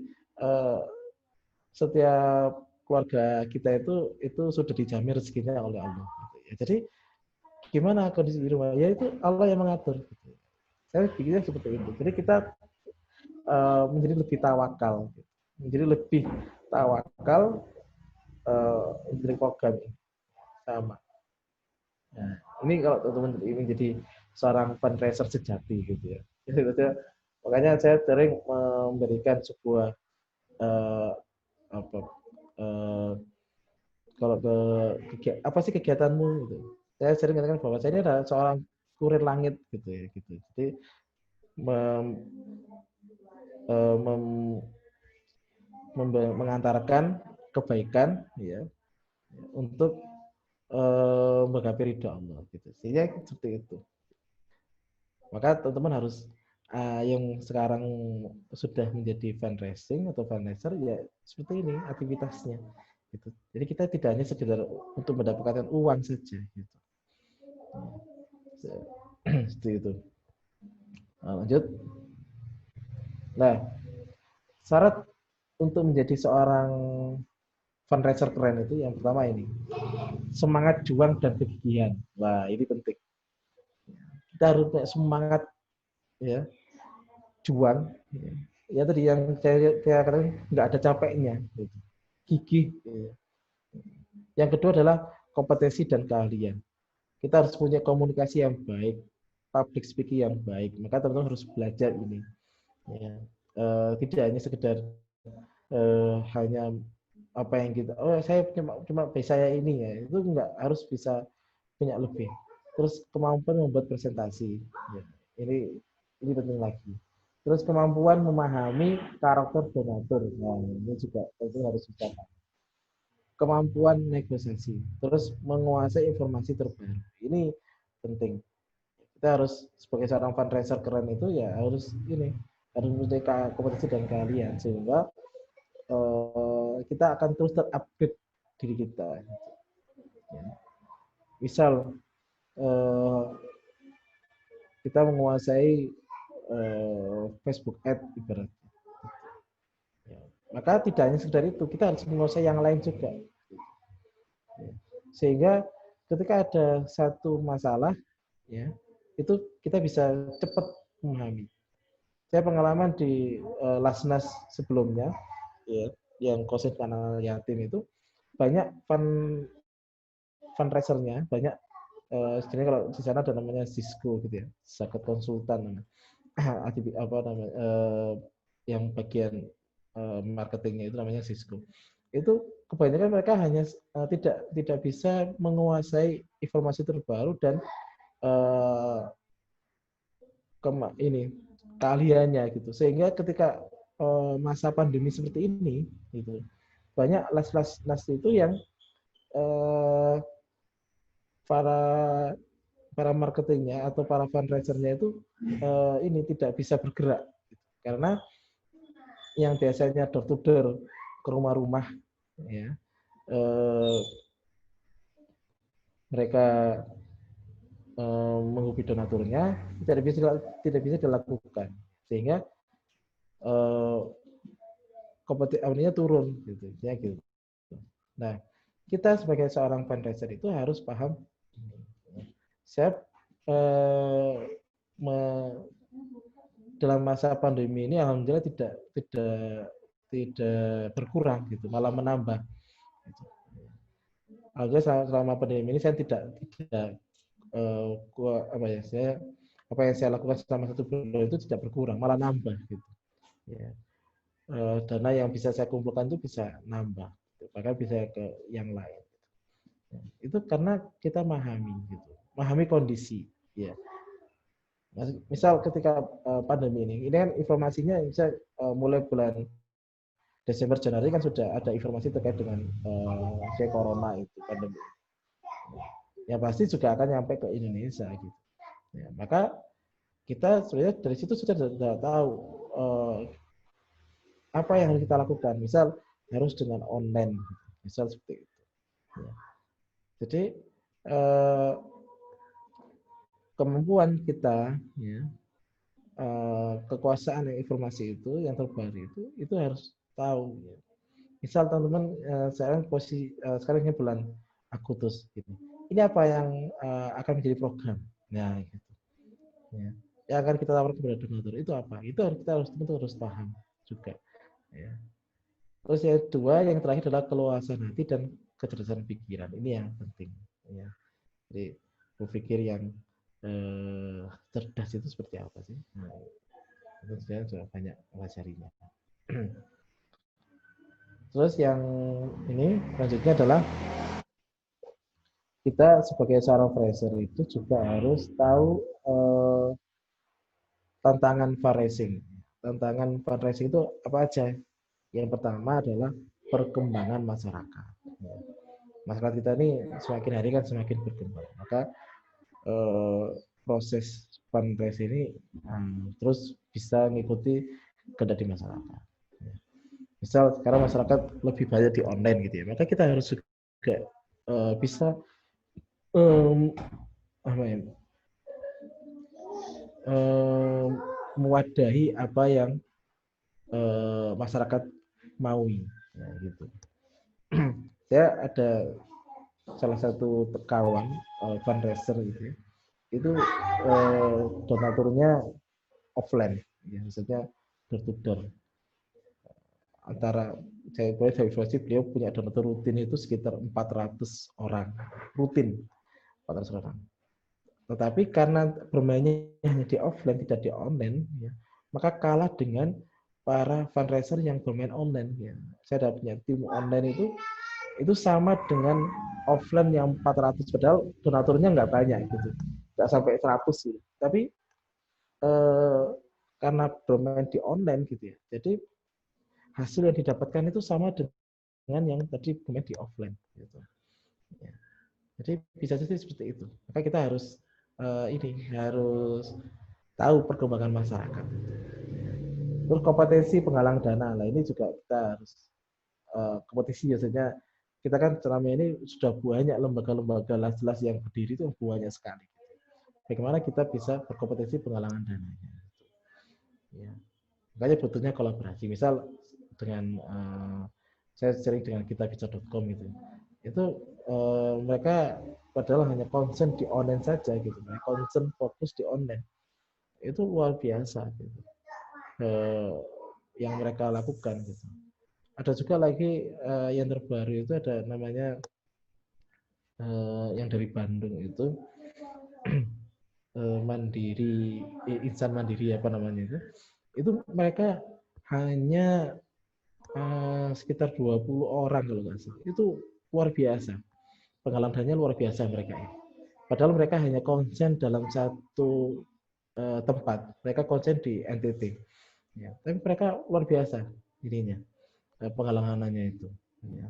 [SPEAKER 1] setiap keluarga kita itu sudah dijamin rezekinya oleh Allah. Gitu ya. Jadi gimana kondisi di rumah? Ya itu Allah yang mengatur. Gitu. Saya pikirnya seperti itu. Jadi kita menjadi lebih tawakal, gitu. Menjadi lebih tawakal menjadi program ini sama. Nah, ini kalau teman-teman ingin jadi seorang fundraiser sejati gitu ya. Jadi, makanya saya sering memberikan sebuah kalau apa sih kegiatanmu gitu. Saya sering mengatakan bahwa saya ini adalah seorang kurir langit gitu ya gitu. Jadi mengantarkan kebaikan ya untuk menggapai ridha Allah gitu. Sehingga seperti itu. Maka teman-teman harus yang sekarang sudah menjadi fundraising atau fundraiser ya seperti ini aktivitasnya gitu. Jadi kita tidak hanya sekedar untuk mendapatkan uang saja gitu. Seperti itu. Nah, lanjut. Nah, syarat untuk menjadi seorang fundraiser keren itu yang pertama ini semangat juang dan kegigihan. Wah, ini penting. Kita harus punya semangat ya, juang. Ya tadi yang saya katakan nggak ada capeknya. Gitu. Gigih. Ya. Yang kedua adalah kompetensi dan keahlian. Kita harus punya komunikasi yang baik, public speaking yang baik. Maka teman-teman harus belajar ini. Ya. Tidak hanya sekedar hanya apa yang kita, saya cuma bisa ya ini ya, itu enggak, harus bisa punya lebih. Terus kemampuan membuat presentasi. Ya. Ini Ini penting lagi. Terus kemampuan memahami karakter donatur. Nah, ini juga tentu harus dicatat. Kemampuan negosiasi. Terus menguasai informasi terbaru. Ini penting. Kita harus sebagai seorang fundraiser keren itu ya harus mempunyai kompetensi dan keahlian sehingga kita akan terus terupdate diri kita. Ya. Misal kita menguasai Facebook Ad ibaratnya. Ya. Maka tidak hanya sekedar itu, kita harus menguasai yang lain juga. Ya. Sehingga ketika ada satu masalah, ya itu kita bisa cepat memahami. Saya pengalaman di Lasnas sebelumnya, ya, yang konsen kanal yatim itu banyak fundraisernya, banyak sebenarnya kalau di sana ada namanya Cisco gitu ya, zakat konsultan, apa namanya, yang bagian marketingnya itu namanya Cisco. Itu kebanyakan mereka hanya tidak bisa menguasai informasi terbaru dan keahliannya gitu, sehingga ketika masa pandemi seperti ini gitu, banyak las itu yang para marketingnya atau para fundraisernya itu ini tidak bisa bergerak gitu. Karena yang biasanya door to door ke rumah-rumah ya mereka menghubungi donaturnya tidak bisa dilakukan, sehingga kompetisinya turun gitu ya gitu. Nah, kita sebagai seorang fundraiser itu harus paham. Saya dalam masa pandemi ini alhamdulillah tidak berkurang gitu, malah menambah. Alhamdulillah selama pandemi ini saya tidak apa yang saya lakukan selama 1 bulan itu tidak berkurang, malah nambah gitu. Ya. Dana yang bisa saya kumpulkan itu bisa nambah, bahkan bisa ke yang lain. Ya. Itu karena kita memahami kondisi. Ya. Misal ketika pandemi ini kan informasinya bisa mulai bulan Desember Januari kan sudah ada informasi terkait dengan corona itu pandemi. Ya pasti juga akan nyampe ke Indonesia gitu. Ya, maka kita sebenarnya dari situ sudah tahu apa yang harus kita lakukan. Misal harus dengan online, misal seperti itu. Ya. Jadi kemampuan kita, ya, kekuasaan informasi itu yang terbaru itu harus tahu. Ya. Misal teman-teman sekarang ini bulan Agustus gitu. Ini apa yang akan menjadi program? Nah, gitu. Ya. Yang akan kita tawarkan kepada donatur itu apa? Itu kita harus paham juga. Ya. Terus yang kedua, yang terakhir adalah keluasan hati dan kecerdasan pikiran. Ini yang penting. Ya. Jadi berpikir yang cerdas itu seperti apa sih? Nah, itu saya sudah banyak pelajarinya. Terus yang ini selanjutnya adalah kita sebagai seorang fundraiser itu juga harus tahu tantangan fundraising. Tantangan fundraising itu apa aja? Yang pertama adalah perkembangan masyarakat. Masyarakat kita ini semakin hari kan semakin berkembang. Maka proses fundraising ini terus bisa mengikuti kehendak di masyarakat. Misal sekarang masyarakat lebih banyak di online gitu ya, maka kita harus juga bisa mewadahi apa yang masyarakat maui, ya, gitu. Saya ada salah satu kawan fundraiser gitu ya, itu donaturnya offline, ya, maksudnya door to door. Antara saya informasi beliau punya donatur rutin itu sekitar 400 orang rutin, 400 orang. Tetapi karena bermainnya hanya di offline tidak di online, ya, maka kalah dengan para fundraiser yang bermain online. Ya. Saya punya tim online itu sama dengan offline yang 400, padahal donaturnya nggak banyak gitu, nggak sampai 100 gitu. Tapi karena bermain di online gitu ya. Jadi hasil yang didapatkan itu sama dengan yang tadi bermain di offline gitu. Ya. Jadi bisa jadi seperti itu. Maka kita harus harus tahu perkembangan masyarakat. Terus kompetensi penggalang dana. Nah ini juga kita harus kompetisi biasanya kita kan selama ini sudah banyak lembaga-lembaga jelas yang berdiri itu banyak sekali. Bagaimana kita bisa berkompetensi penggalangan dananya. Ya. Makanya butuhnya kolaborasi. Misal dengan saya sering dengan kitabisa.com itu mereka padahal hanya concern di online saja gitu, concern fokus di online itu luar biasa gitu. Yang mereka lakukan gitu. Ada juga lagi yang terbaru itu ada namanya yang dari Bandung itu Mandiri, Insan Mandiri apa namanya itu mereka hanya sekitar 20 orang kalau nggak salah. Itu luar biasa. Pengalamannya luar biasa mereka ini. Padahal mereka hanya konsen dalam satu tempat. Mereka konsen di NTT. Ya, tapi mereka luar biasa ininya. Pengalamannya itu. Ya.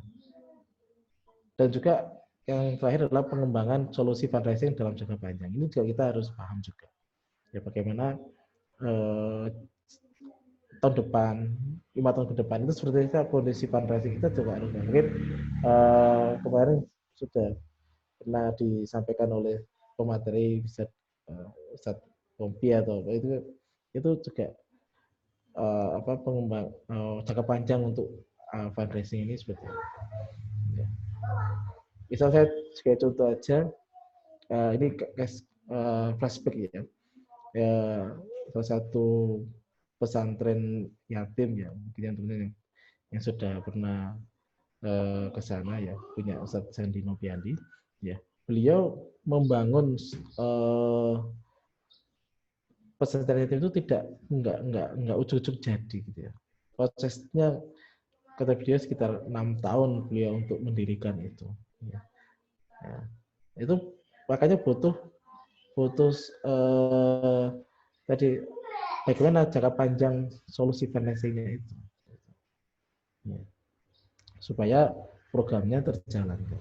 [SPEAKER 1] Dan juga yang terakhir adalah pengembangan solusi fundraising dalam jangka panjang. Ini juga kita harus paham juga. Ya, bagaimana tahun depan, 5 tahun ke depan itu seperti kondisi fundraising kita juga harus mungkin kemarin sudah pernah disampaikan oleh pemateri bisa Ustadz Pompi atau apa itu juga pengembang jangka panjang untuk fundraising ini seperti itu. Ya. Misal saya sebagai contoh aja ini flashback ya. Salah satu pesantren yatim ya mungkin yang teman-teman yang sudah pernah ke sana ya punya Ustadz Sandi Nopiandi ya beliau membangun pesantren yatim itu enggak ujuk-ujuk jadi gitu ya prosesnya kata beliau sekitar 6 tahun beliau untuk mendirikan itu ya. Ya. Itu makanya butuh tadi bagaimana jangka panjang solusi financingnya itu ya. Supaya programnya terjalankan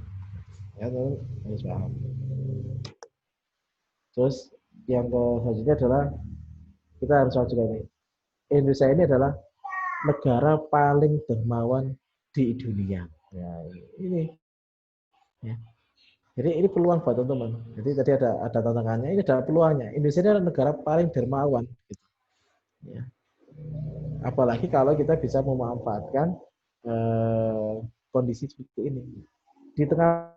[SPEAKER 1] ya harus paham. Terus yang selanjutnya adalah kita harus tahu juga ini Indonesia ini adalah negara paling dermawan di dunia ya ini ya. Jadi ini peluang buat teman-teman. Jadi tadi ada tantangannya, ini ada peluangnya. Indonesia ini adalah negara paling dermawan gitu. Ya. Apalagi kalau kita bisa memanfaatkan kondisi seperti ini. Di tengah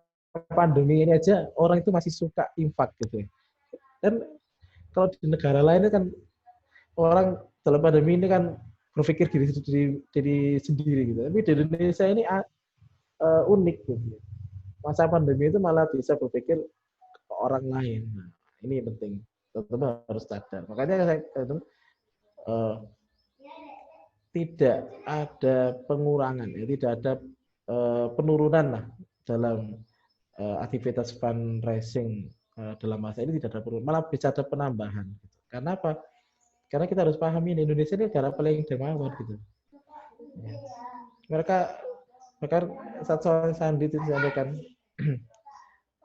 [SPEAKER 1] pandemi ini aja orang itu masih suka infak gitu. Dan kalau di negara lain kan orang dalam pandemi ini kan berpikir diri sendiri gitu. Tapi di Indonesia ini unik gitu. Masa pandemi itu malah bisa berpikir ke orang lain. Nah, ini penting. Teman-teman harus sadar. Makanya saya tidak ada pengurangan, ya, tidak ada penurunan lah dalam aktivitas fundraising dalam masa ini tidak ada penurunan, malah bisa ada penambahan. Gitu. Karena apa? Karena kita harus pahami Indonesia ini negara paling dermawan gitu. Ya. Mereka Ustadz Sandi itu disampaikan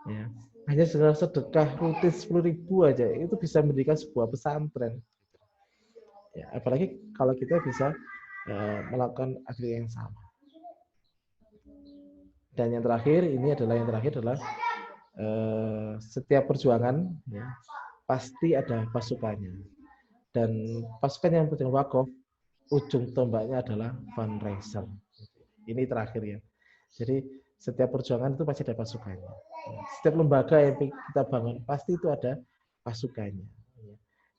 [SPEAKER 1] ya, hanya sedekah rutin 10.000 aja itu bisa mendirikan sebuah pesantren. Ya, apalagi kalau kita bisa melakukan aktivitas yang sama. Dan yang terakhir adalah setiap perjuangan ya, pasti ada pasukannya. Dan pasukan yang berjuang wakaf ujung tombaknya adalah fundraiser. Ini terakhir ya. Jadi setiap perjuangan itu pasti ada pasukannya. Setiap lembaga yang kita bangun pasti itu ada pasukannya.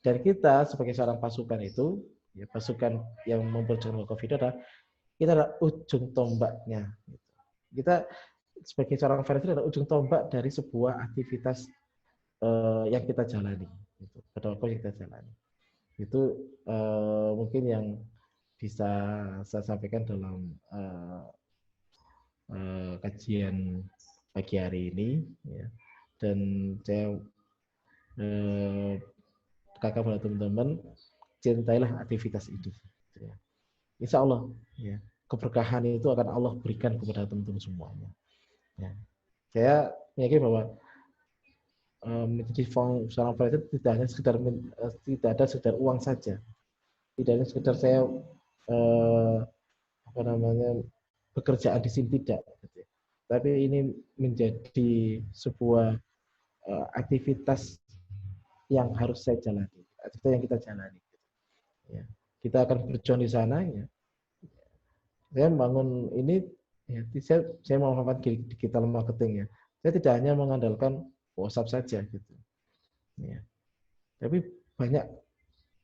[SPEAKER 1] Dan kita sebagai seorang pasukan itu, ya, pasukan yang memperjuangkan wakaf itu kita adalah ujung tombaknya. Kita sebagai seorang fundraiser adalah ujung tombak dari sebuah aktivitas yang kita jalani. Pada wakaf yang kita jalani. Itu mungkin yang bisa saya sampaikan dalam kajian pagi hari ini ya. Dan saya kakak kepada teman-teman, cintailah aktivitas itu. Ya. Insya Allah, ya, keberkahan itu akan Allah berikan kepada teman-teman semuanya. Ya. Saya yakin bahwa menjadi seorang volunteer tidak hanya sekedar tidak ada sekedar uang saja, tidak hanya sekedar saya pekerjaan di sini, tidak, tapi ini menjadi sebuah aktivitas yang harus saya jalani, aktivitas yang kita jalani. Ya. Kita akan berjuang di sana. Ya. Saya membangun ini, ya, saya memanfaatkan digital marketing. Ya. Saya tidak hanya mengandalkan WhatsApp saja, gitu. Ya. Tapi banyak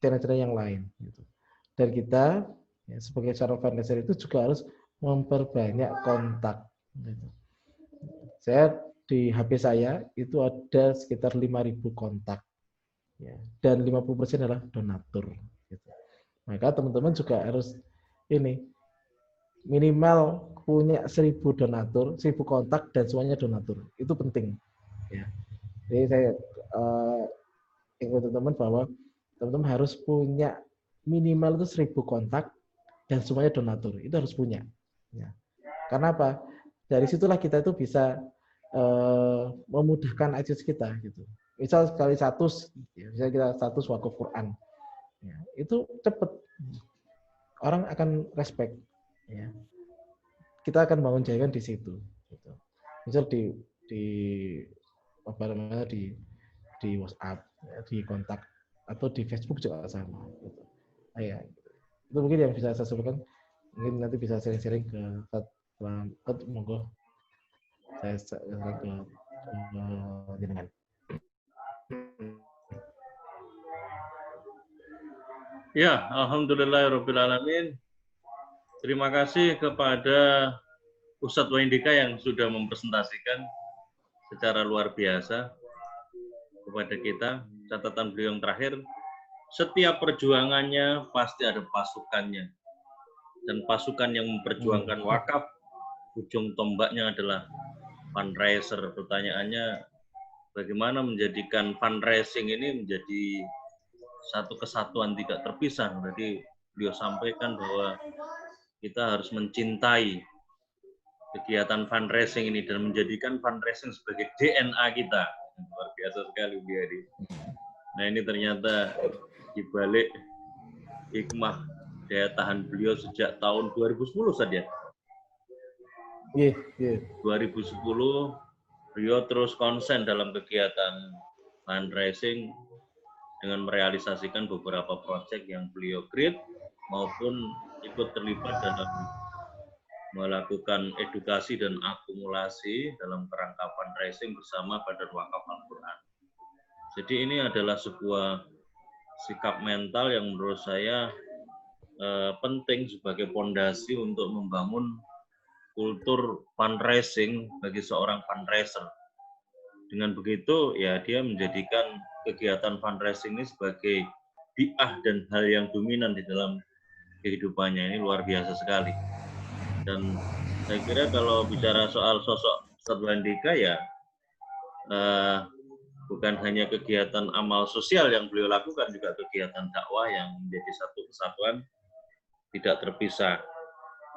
[SPEAKER 1] cara-cara yang lain. Gitu. Dan kita, ya, sebagai seorang fundraiser itu juga harus memperbanyak kontak. Gitu. Saya di HP saya itu ada sekitar 5.000 kontak. Ya. Dan 50% adalah donatur. Gitu. Maka teman-teman juga harus ini minimal punya 1.000 donatur, 1.000 kontak dan semuanya donatur. Itu penting. Ya. Jadi saya ingin teman-teman bahwa teman-teman harus punya minimal itu 1.000 kontak dan semuanya donatur. Itu harus punya. Ya. Karena apa? Dari situlah kita itu bisa memudahkan akses kita. Gitu. Misal sekali status, ya, misalnya kita status wakaf Quran, ya, itu cepat. Orang akan respect. Ya. Kita akan bangun jaringan di situ. Gitu. Misal di WhatsApp, ya, di kontak atau di Facebook juga sama. Gitu. Nah, ya, itu mungkin yang bisa saya sebutkan. Mungkin nanti bisa sharing-sharing ke monggo saya sharing ke jenengan.
[SPEAKER 2] Ya, alhamdulillahirobbilalamin. Terima kasih kepada Ustadz Waindika yang sudah mempresentasikan secara luar biasa kepada kita. Catatan beliau yang terakhir, setiap perjuangannya pasti ada pasukannya. Dan pasukan yang memperjuangkan wakaf, ujung tombaknya adalah fundraiser. Pertanyaannya, bagaimana menjadikan fundraising ini menjadi satu kesatuan tidak terpisah. Jadi beliau sampaikan bahwa kita harus mencintai kegiatan fundraising ini dan menjadikan fundraising sebagai DNA kita. Luar biasa sekali dia ini. Nah, ini ternyata dibalik hikmah daya tahan beliau sejak tahun 2010 saja. 2010 beliau terus konsen dalam kegiatan fundraising dengan merealisasikan beberapa proyek yang beliau create maupun ikut terlibat dalam melakukan edukasi dan akumulasi dalam kerangka fundraising bersama Badan Wakaf Al-Quran. Jadi ini adalah sebuah sikap mental yang menurut saya penting sebagai fondasi untuk membangun kultur fundraising bagi seorang fundraiser. Dengan begitu, ya dia menjadikan kegiatan fundraising ini sebagai bi'ah dan hal yang dominan di dalam kehidupannya. Ini luar biasa sekali. Dan saya kira kalau bicara soal sosok Ustadz Waindika, ya bukan hanya kegiatan amal sosial yang beliau lakukan, juga kegiatan dakwah yang menjadi satu kesatuan tidak terpisah.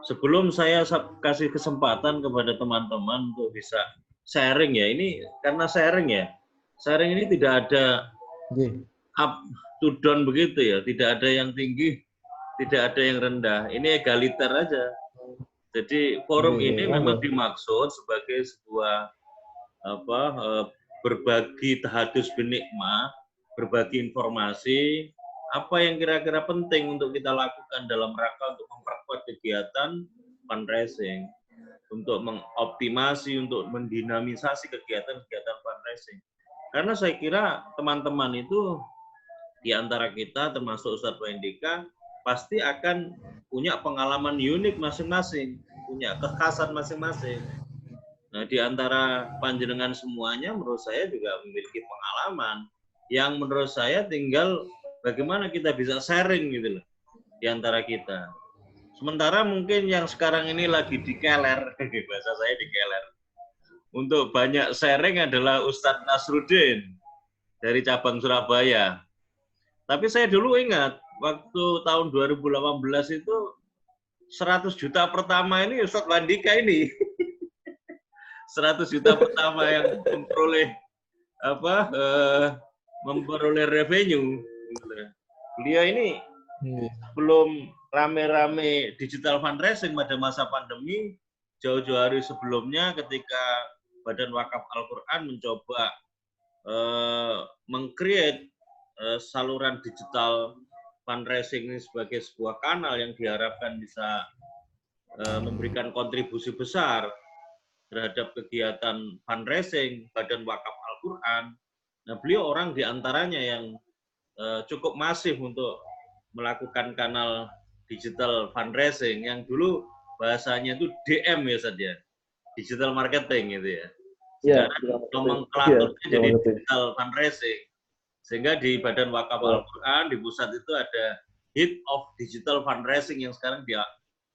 [SPEAKER 2] Sebelum saya kasih kesempatan kepada teman-teman untuk bisa sharing, ya ini karena sharing ini tidak ada up to down begitu ya, tidak ada yang tinggi, tidak ada yang rendah, ini egaliter aja. Jadi forum ini memang dimaksud sebagai sebuah berbagi tahadus binikmah, berbagi informasi, apa yang kira-kira penting untuk kita lakukan dalam rangka untuk memperkuat kegiatan fundraising, untuk mengoptimasi, untuk mendinamisasi kegiatan-kegiatan fundraising. Karena saya kira teman-teman itu di antara kita, termasuk Ustadz Waindika, pasti akan punya pengalaman unik masing-masing, punya kekhasan masing-masing. Nah, di antara panjenengan semuanya menurut saya juga memiliki pengalaman yang menurut saya tinggal bagaimana kita bisa sharing gitu loh di antara kita. Sementara mungkin yang sekarang ini lagi dikeler, bahasa saya dikeler, untuk banyak sharing adalah Ustadz Nasruddin dari cabang Surabaya. Tapi saya dulu ingat waktu tahun 2018 itu 100 juta pertama ini Ustadz Wandika ini. 100 juta pertama yang memperoleh memperoleh revenue. Beliau ini belum rame-rame digital fundraising pada masa pandemi, jauh-jauh hari sebelumnya ketika Badan Wakaf Al-Quran mencoba meng-create saluran digital fundraising ini sebagai sebuah kanal yang diharapkan bisa memberikan kontribusi besar terhadap kegiatan fundraising Badan Wakaf Al-Quran. Nah, beliau orang diantaranya yang cukup masif untuk melakukan kanal digital fundraising yang dulu bahasanya itu DM ya saja, digital marketing gitu ya. Sekarang nomenklaturnya jadi digital fundraising. Sehingga di Badan Wakaf Al-Quran di pusat itu ada Head of Digital Fundraising yang sekarang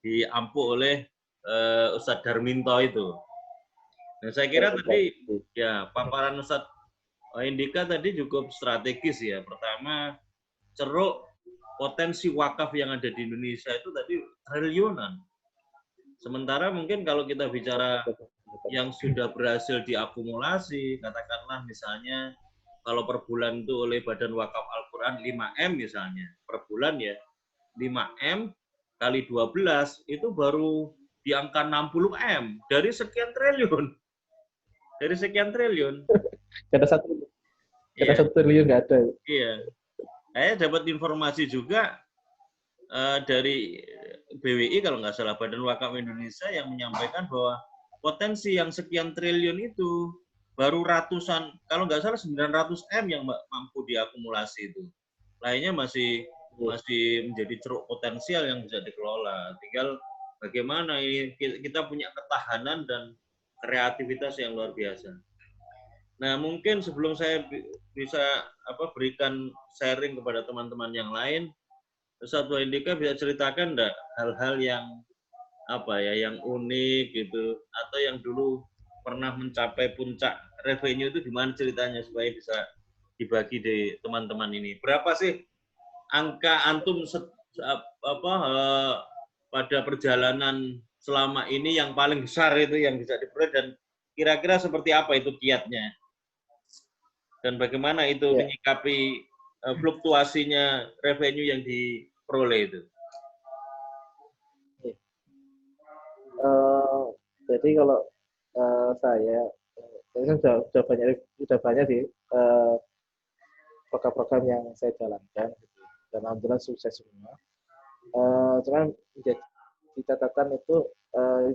[SPEAKER 2] diampu oleh Ustadz Darminto itu. Nah, saya kira tadi ya paparan Ustadz Indika tadi cukup strategis ya. Pertama, ceruk potensi wakaf yang ada di Indonesia itu tadi triliunan. Sementara mungkin kalau kita bicara yang sudah berhasil diakumulasi, katakanlah misalnya kalau per bulan itu oleh Badan Wakaf Al-Quran 5M misalnya, per bulan ya, 5M kali 12 itu baru di angka 60M dari sekian triliun. Dari sekian triliun.
[SPEAKER 1] Ada satu triliun nggak ada.
[SPEAKER 2] Iya. Saya dapat informasi juga dari BWI kalau nggak salah, Badan Wakaf Indonesia, yang menyampaikan bahwa potensi yang sekian triliun itu baru ratusan, kalau nggak salah 900M yang mampu diakumulasi itu. Lainnya masih menjadi ceruk potensial yang bisa dikelola. Tinggal bagaimana ini kita punya ketahanan dan kreativitas yang luar biasa. Nah, mungkin sebelum saya bisa berikan sharing kepada teman-teman yang lain, Ustadz Wandika bisa ceritakan enggak hal-hal yang yang unik gitu, atau yang dulu pernah mencapai puncak revenue itu di mana ceritanya supaya bisa dibagi di teman-teman ini. Berapa sih angka antum pada perjalanan selama ini yang paling besar itu yang bisa diperoleh, dan kira-kira seperti apa itu kiatnya? Dan bagaimana itu menyikapi fluktuasinya revenue yang diperoleh itu?
[SPEAKER 1] Jadi kalau saya kan sudah banyak sih program-program yang saya jalankan, dan alhamdulillah sukses semua. Cuman menjadi catatan itu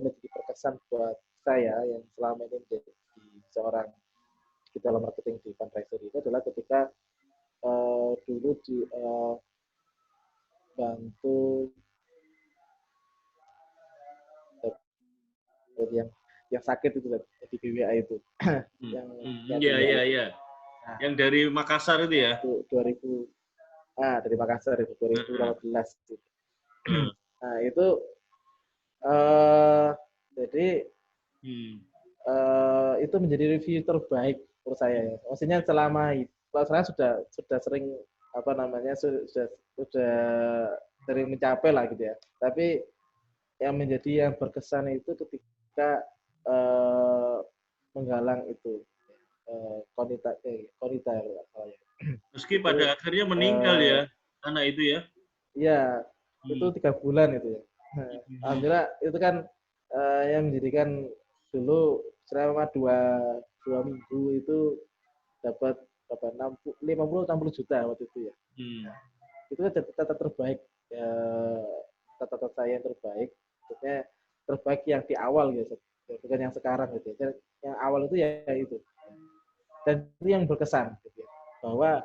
[SPEAKER 1] menjadi berkesan buat saya yang selama ini menjadi seorang digital marketing di fundraiser itu adalah ketika dulu di bantu yang sakit itu di BWA itu.
[SPEAKER 2] Iya. Nah, yang dari Makassar itu ya?
[SPEAKER 1] 2000 dari Makassar itu 2018 gitu. Nah, itu jadi itu menjadi review terbaik menurut saya ya. Maksudnya selama itu saya sudah sering sudah sering mencapai lah gitu ya. Tapi yang menjadi yang berkesan itu ketika menggalang itu Konita ya.
[SPEAKER 2] Meski pada akhirnya meninggal ya anak itu ya?
[SPEAKER 1] Iya, itu 3 bulan itu ya. Alhamdulillah itu kan yang menjadikan dulu selama 2 minggu itu dapat 50-60 juta waktu itu ya. Itu kan data terbaik, catatan saya yang terbaik, maksudnya terbaik yang di awal gitu, bukan yang sekarang gitu. Yang awal itu ya itu. Dan itu yang berkesan gitu ya, bahwa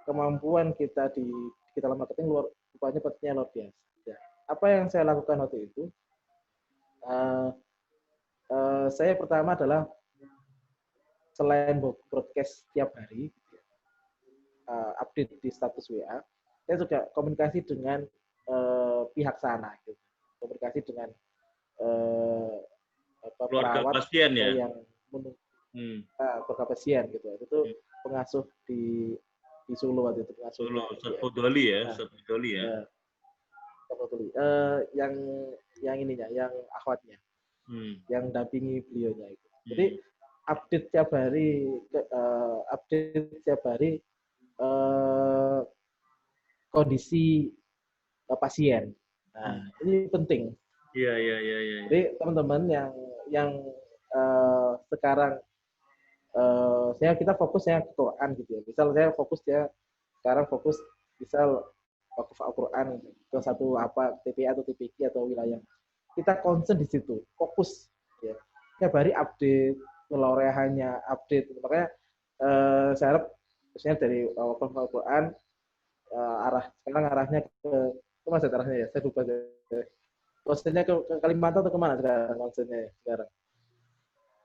[SPEAKER 1] kemampuan kita di digital marketing rupanya luar biasa. Ya. Apa yang saya lakukan waktu itu? Saya pertama adalah selain broadcast tiap hari, update di status WA, saya juga komunikasi dengan pihak sana, gitu. Komunikasi dengan perawat
[SPEAKER 2] pasien ya?
[SPEAKER 1] yang keluarga pasien gitu. Itu pengasuh di di Solo waktu itu
[SPEAKER 2] Solo,
[SPEAKER 1] pengasuhnya
[SPEAKER 2] Ustaz
[SPEAKER 1] IDM.
[SPEAKER 2] Fudoli ya,
[SPEAKER 1] Nah,
[SPEAKER 2] Ustaz Fudoli ya.
[SPEAKER 1] ya, Fadli. Yang ininya, yang akhwatnya, yang dampingi beliaunya itu. Jadi update tiap hari, kondisi pasien. Nah, ini penting.
[SPEAKER 2] Iya.
[SPEAKER 1] Jadi teman-teman yang sekarang kita fokusnya ke Quran gitu ya. Misal saya sekarang fokus misal wakaf Al-Quran ke satu TPA atau TPQ atau wilayah. Kita concern di situ, fokus ya. Tiap hari update, kelorehannya update. Makanya saya harap misalnya dari wakaf Al-Quran sekarang arahnya ke mana arahnya ya? Saya lupa. Konsennya ke Kalimantan atau kemana sekarang konsennya sekarang?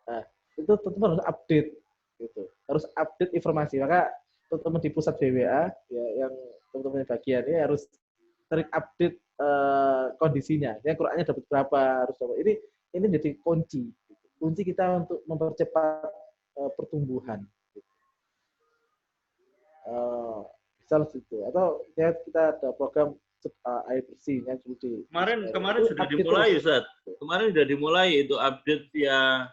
[SPEAKER 1] Nah, itu tentu harus update gitu. Harus update informasi. Maka teman-teman di pusat BWA ya, yang teman-teman bagian ini harus sering update kondisinya. Ya, Qurannya dapat berapa, harus dapat. Ini jadi kunci kita untuk mempercepat pertumbuhan. Misal situ. Atau ya, kita ada program air bersih yang
[SPEAKER 2] kemarin sudah dimulai, Ustaz. Kemarin sudah dimulai itu update via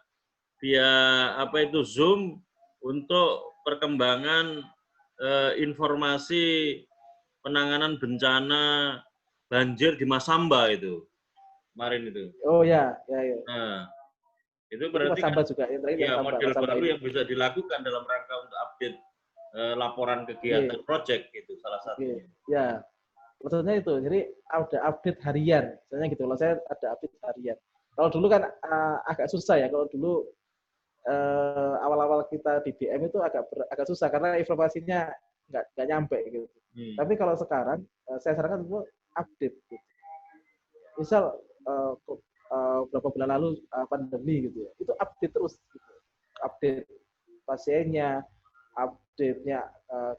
[SPEAKER 2] Zoom untuk perkembangan informasi penanganan bencana banjir di Masamba itu. Kemarin itu.
[SPEAKER 1] Oh ya.
[SPEAKER 2] Nah, itu berarti
[SPEAKER 1] Masamba juga
[SPEAKER 2] model baru yang bisa dilakukan dalam rangka untuk update laporan kegiatan project itu salah satunya.
[SPEAKER 1] Ya. Maksudnya itu, jadi ada update harian, misalnya gitu. Kalau saya ada update harian. Kalau dulu kan agak susah ya. Kalau dulu awal-awal kita di BM itu agak susah karena informasinya nggak nyampe gitu. Tapi kalau sekarang saya sarankan untuk update. Gitu. Misal beberapa bulan lalu pandemi gitu ya, itu update terus. Gitu. Update pasiennya, update-nya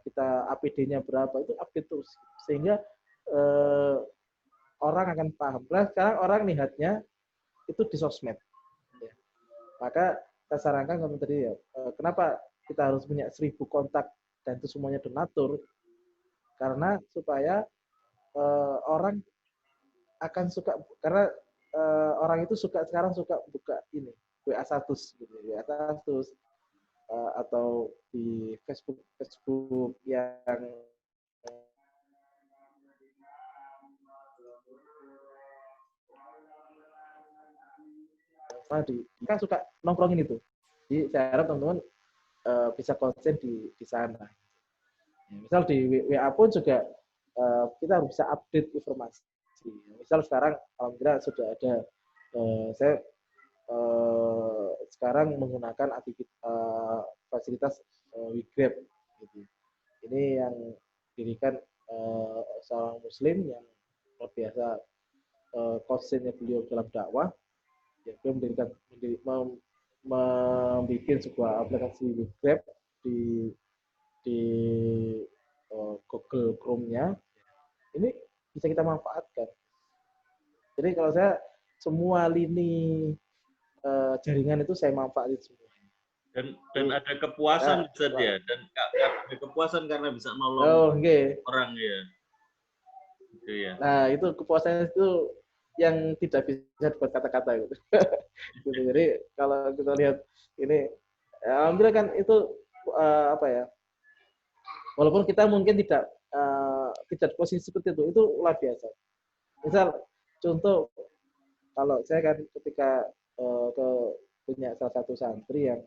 [SPEAKER 1] kita APD-nya berapa, itu update terus. Sehingga orang akan paham. Nah, sekarang orang lihatnya itu di sosmed. Ya. Maka saya sarankan tadi ya, kenapa kita harus punya 1000 kontak dan itu semuanya donatur? Karena supaya orang akan suka, karena orang itu sekarang suka buka ini WA status gitu, WA status atau di Facebook yang kan suka nongkrongin itu. Jadi saya harap teman-teman bisa konsen di sana. Ya, misal di WA pun juga kita harus bisa update informasi. Misal sekarang alhamdulillah sudah ada saya sekarang menggunakan fasilitas WeGrab gitu. Ini yang didirikan seorang muslim yang luar biasa konsennya beliau dalam dakwah. Ya, beliau membuat sebuah aplikasi WeGrab di Google Chrome-nya. Ini bisa kita manfaatkan. Jadi kalau saya semua lini jaringan itu saya manfaatin semua.
[SPEAKER 2] Dan ada kepuasan ya, dan ada kepuasan karena bisa nolong orang ya. Itu ya. Nah, itu kepuasan itu yang tidak bisa dibuat kata-kata gitu. Jadi kalau kita lihat ini, alhamdulillah kan itu walaupun kita mungkin tidak posisi seperti itu luar biasa. Misal contoh, kalau saya kan ketika punya salah satu santri yang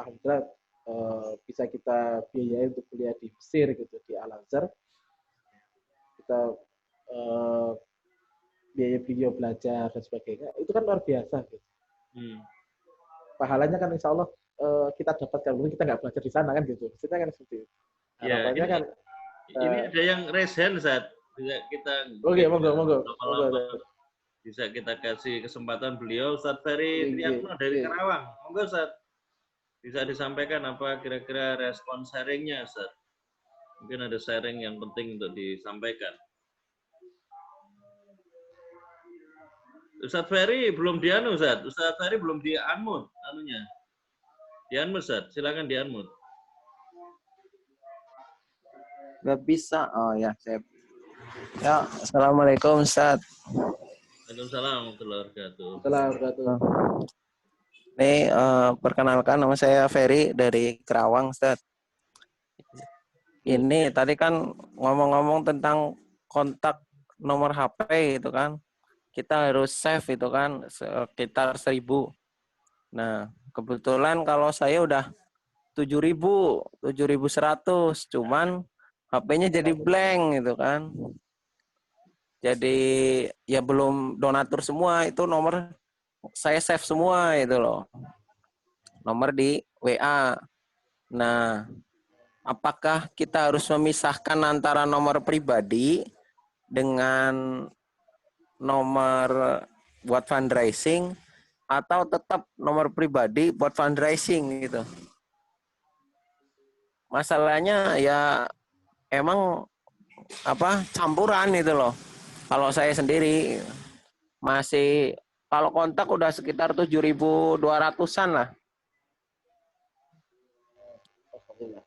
[SPEAKER 2] alhamdulillah bisa kita biayai untuk kuliah di Mesir gitu, di Al-Azhar, kita biaya beliau belajar dan sebagainya, itu kan luar biasa gitu. Pahalanya kan insya Allah kita dapatkan, mungkin kita nggak belajar di sana kan gitu. Maksudnya kan seperti itu. Harapannya ya, ini ada yang raise hand, Zat. Bisa kita
[SPEAKER 1] monggo.
[SPEAKER 2] Bisa kita kasih kesempatan beliau, Ustaz Ferry Triatmo dari Karawang. Monggo, Ustaz. Bisa disampaikan apa kira-kira respon sharingnya, Ustaz? Mungkin ada sharing yang penting untuk disampaikan. Ustaz Ferry belum di-unmute, Ustaz. Ustaz Ferry belum di-unmute anunya. Di-unmute, Ustaz. Silakan di-unmute.
[SPEAKER 6] Nggak bisa. Oh ya, saya. Ya, assalamualaikum Ustaz.
[SPEAKER 2] Waalaikumsalam warahmatullahi wabarakatuh.
[SPEAKER 1] Assalamualaikum.
[SPEAKER 6] Ini perkenalkan, nama saya Ferry dari Kerawang, Ustaz. Ini tadi kan ngomong-ngomong tentang kontak nomor HP itu kan, kita harus save itu kan sekitar 1.000. Nah, kebetulan kalau saya udah 7.000, 7.100, cuman HP-nya jadi blank gitu kan. Jadi ya belum donatur semua, itu nomor saya save semua itu loh. Nomor di WA. Nah, apakah kita harus memisahkan antara nomor pribadi dengan nomor buat fundraising atau tetap nomor pribadi buat fundraising gitu? Masalahnya ya emang campuran itu loh. Kalau saya sendiri masih kalau kontak udah sekitar 7.200-an lah.
[SPEAKER 1] Alhamdulillah.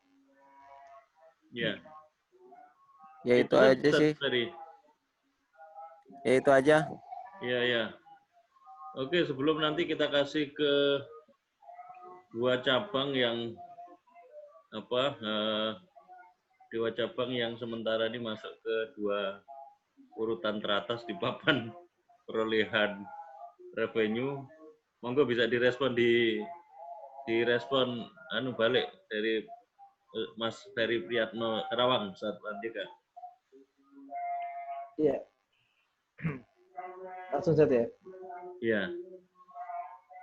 [SPEAKER 2] Ya.
[SPEAKER 6] Ya itu aja
[SPEAKER 2] Ustaz
[SPEAKER 6] sih.
[SPEAKER 2] Ferry.
[SPEAKER 6] Ya itu aja.
[SPEAKER 2] Iya, ya. Oke, sebelum nanti kita kasih ke 2 cabang yang 2 cabang yang sementara ini masuk ke 2 urutan teratas di papan perolehan revenue. Monggo bisa direspon direspon balik dari Mas Ferry Priyatno Kerawang saat Andika.
[SPEAKER 1] Iya. Langsung saja ya.
[SPEAKER 2] Iya.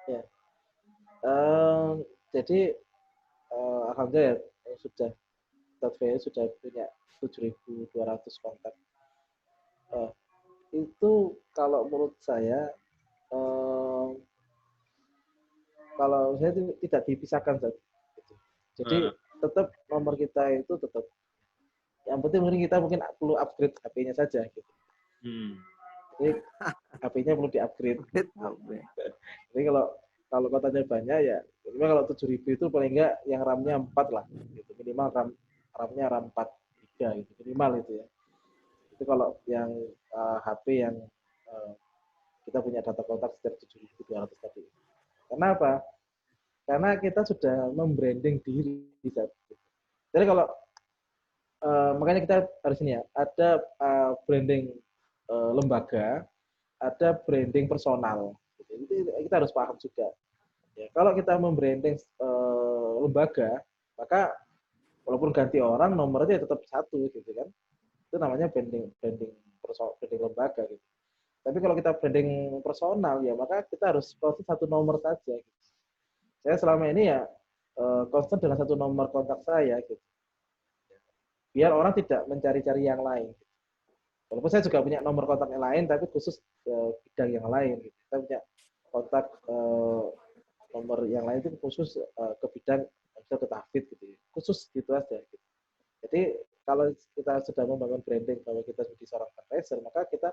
[SPEAKER 1] Ya. Jadi alhamdulillah sudah sudah punya 7.200 kontak. Itu kalau menurut saya kalau saya tidak dipisahkan gitu. Jadi tetap nomor kita itu tetap. Yang penting kita mungkin perlu upgrade HP-nya saja gitu. Jadi HP-nya perlu di-upgrade. Jadi kalau kotanya banyak ya, minimal kalau 7.000 itu paling enggak yang RAM-nya 4 lah gitu. Minimal RAM-nya RAM 4 GB gitu. Minimal itu ya. Itu kalau yang HP yang kita punya data kontak sekitar 7.200 tadi. Kenapa? Karena kita sudah membranding diri. Jadi kalau makanya kita harus ini ya, ada branding lembaga, ada branding personal. Itu kita harus paham juga. Ya, kalau kita membranding lembaga, maka walaupun ganti orang, nomornya tetap satu, gitu kan? Itu namanya branding lembaga, gitu. Tapi kalau kita branding personal, ya maka kita harus konsisten satu nomor saja. Gitu. Saya selama ini ya konsisten dengan satu nomor kontak saya, gitu. Biar orang tidak mencari-cari yang lain. Walaupun saya juga punya nomor kontak yang lain, tapi khusus bidang yang lain. Gitu. Kita punya kontak nomor yang lain itu khusus ke bidang ke tahfidz gitu. Khusus gitu aja. Gitu. Jadi kalau kita sudah membangun branding bahwa kita menjadi seorang fundraiser, maka kita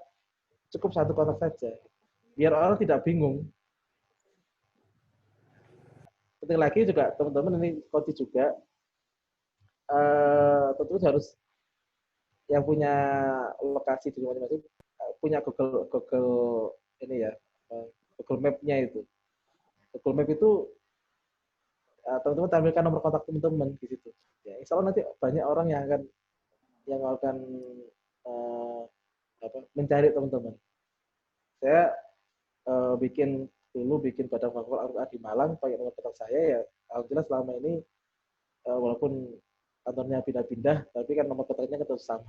[SPEAKER 1] cukup satu kontak saja. Biar orang tidak bingung. Penting lagi juga teman-teman ini kunci juga. Tentu harus yang punya lokasi di masing-masing punya Google ini ya, Google Map-nya itu. Google Map itu teman-teman tampilkan nomor kontak teman-teman di situ. Ya, insya Allah nanti banyak orang yang akan mencari teman-teman. Saya bikin badan fakul Al-Quran di Malang pakai nomor kontak saya ya. Alhamdulillah selama ini walaupun kantornya pindah-pindah, tapi kan nomor kontaknya tetap sama.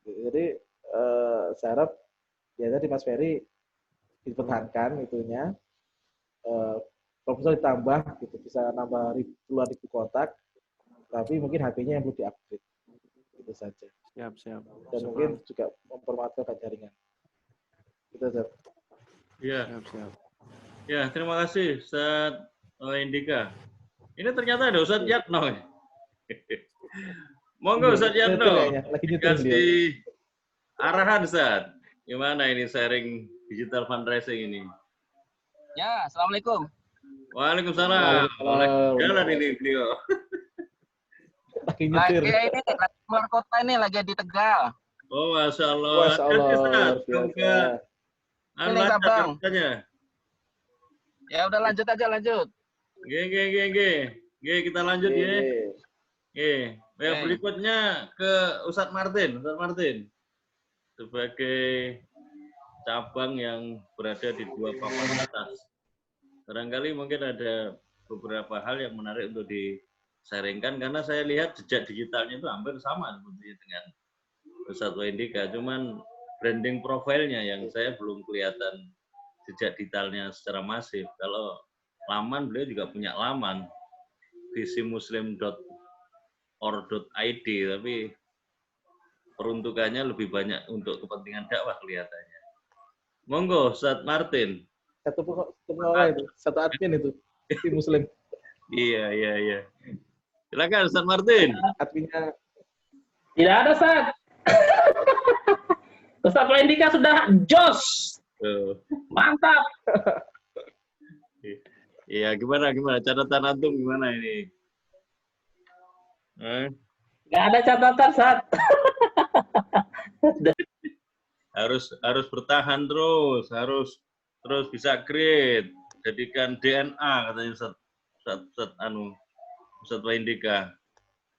[SPEAKER 1] Jadi saya harap ya tadi Mas Ferry dipertahankan itunya, proposal ditambah, gitu bisa nambah puluhan ribu kontak, tapi mungkin HP-nya yang perlu di-upgrade, itu saja.
[SPEAKER 6] Siap.
[SPEAKER 1] Dan mungkin juga mempermatangkan jaringan. Itu saja.
[SPEAKER 2] Iya.
[SPEAKER 6] Siap.
[SPEAKER 2] Ya, terima kasih Ustaz Indika. Ini ternyata ada Ustaz Yatno. Monggo Ustaz Yatno. Dikasih arahan Ustaz. Gimana ini sharing digital fundraising ini?
[SPEAKER 7] Ya, assalamualaikum.
[SPEAKER 2] Waalaikumsalam. Jalan ini beliau.
[SPEAKER 1] lagi
[SPEAKER 7] Lagi
[SPEAKER 1] nyetir.
[SPEAKER 7] ini lagi keluar kota ini, lagi di Tegal.
[SPEAKER 2] Oh, Masya Allah.
[SPEAKER 1] Masya Allah,
[SPEAKER 2] Hati-hati, Ustaz.
[SPEAKER 1] luar biasa.
[SPEAKER 2] Semoga
[SPEAKER 7] Ini,
[SPEAKER 2] lancar
[SPEAKER 7] Bang.
[SPEAKER 2] katanya.
[SPEAKER 7] Ya udah lanjut aja, lanjut.
[SPEAKER 2] Oke, kita lanjut ya.
[SPEAKER 1] Oke.
[SPEAKER 2] Oke, yang
[SPEAKER 7] Oke.
[SPEAKER 2] berikutnya ke Ustadz Martin. Ustadz Martin sebagai cabang yang berada di dua papan atas. Barangkali mungkin ada beberapa hal yang menarik untuk di-sharingkan karena saya lihat jejak digitalnya itu hampir sama seperti dengan Ustadz Wendika, cuman branding profilnya yang saya belum kelihatan jejak digitalnya secara masif. Kalau laman, beliau juga punya laman visimuslim.or.id, tapi peruntukannya lebih banyak untuk kepentingan dakwah kelihatannya. Monggo, Ustadz Martin.
[SPEAKER 1] Satu pegawai itu, satu admin itu, si Muslim.
[SPEAKER 2] Iya. Silakan, Ustadz Martin.
[SPEAKER 1] Adminnya
[SPEAKER 8] Tidak ada, Ustaz. Ustaz Wendika sudah jos.
[SPEAKER 2] Tuh.
[SPEAKER 8] Mantap.
[SPEAKER 2] Iya, gimana? Catatan antum gimana ini?
[SPEAKER 8] Nggak ada catatan, Ustaz.
[SPEAKER 2] Harus bertahan terus, harus bisa grade, jadikan DNA katanya Ustadz Wendika.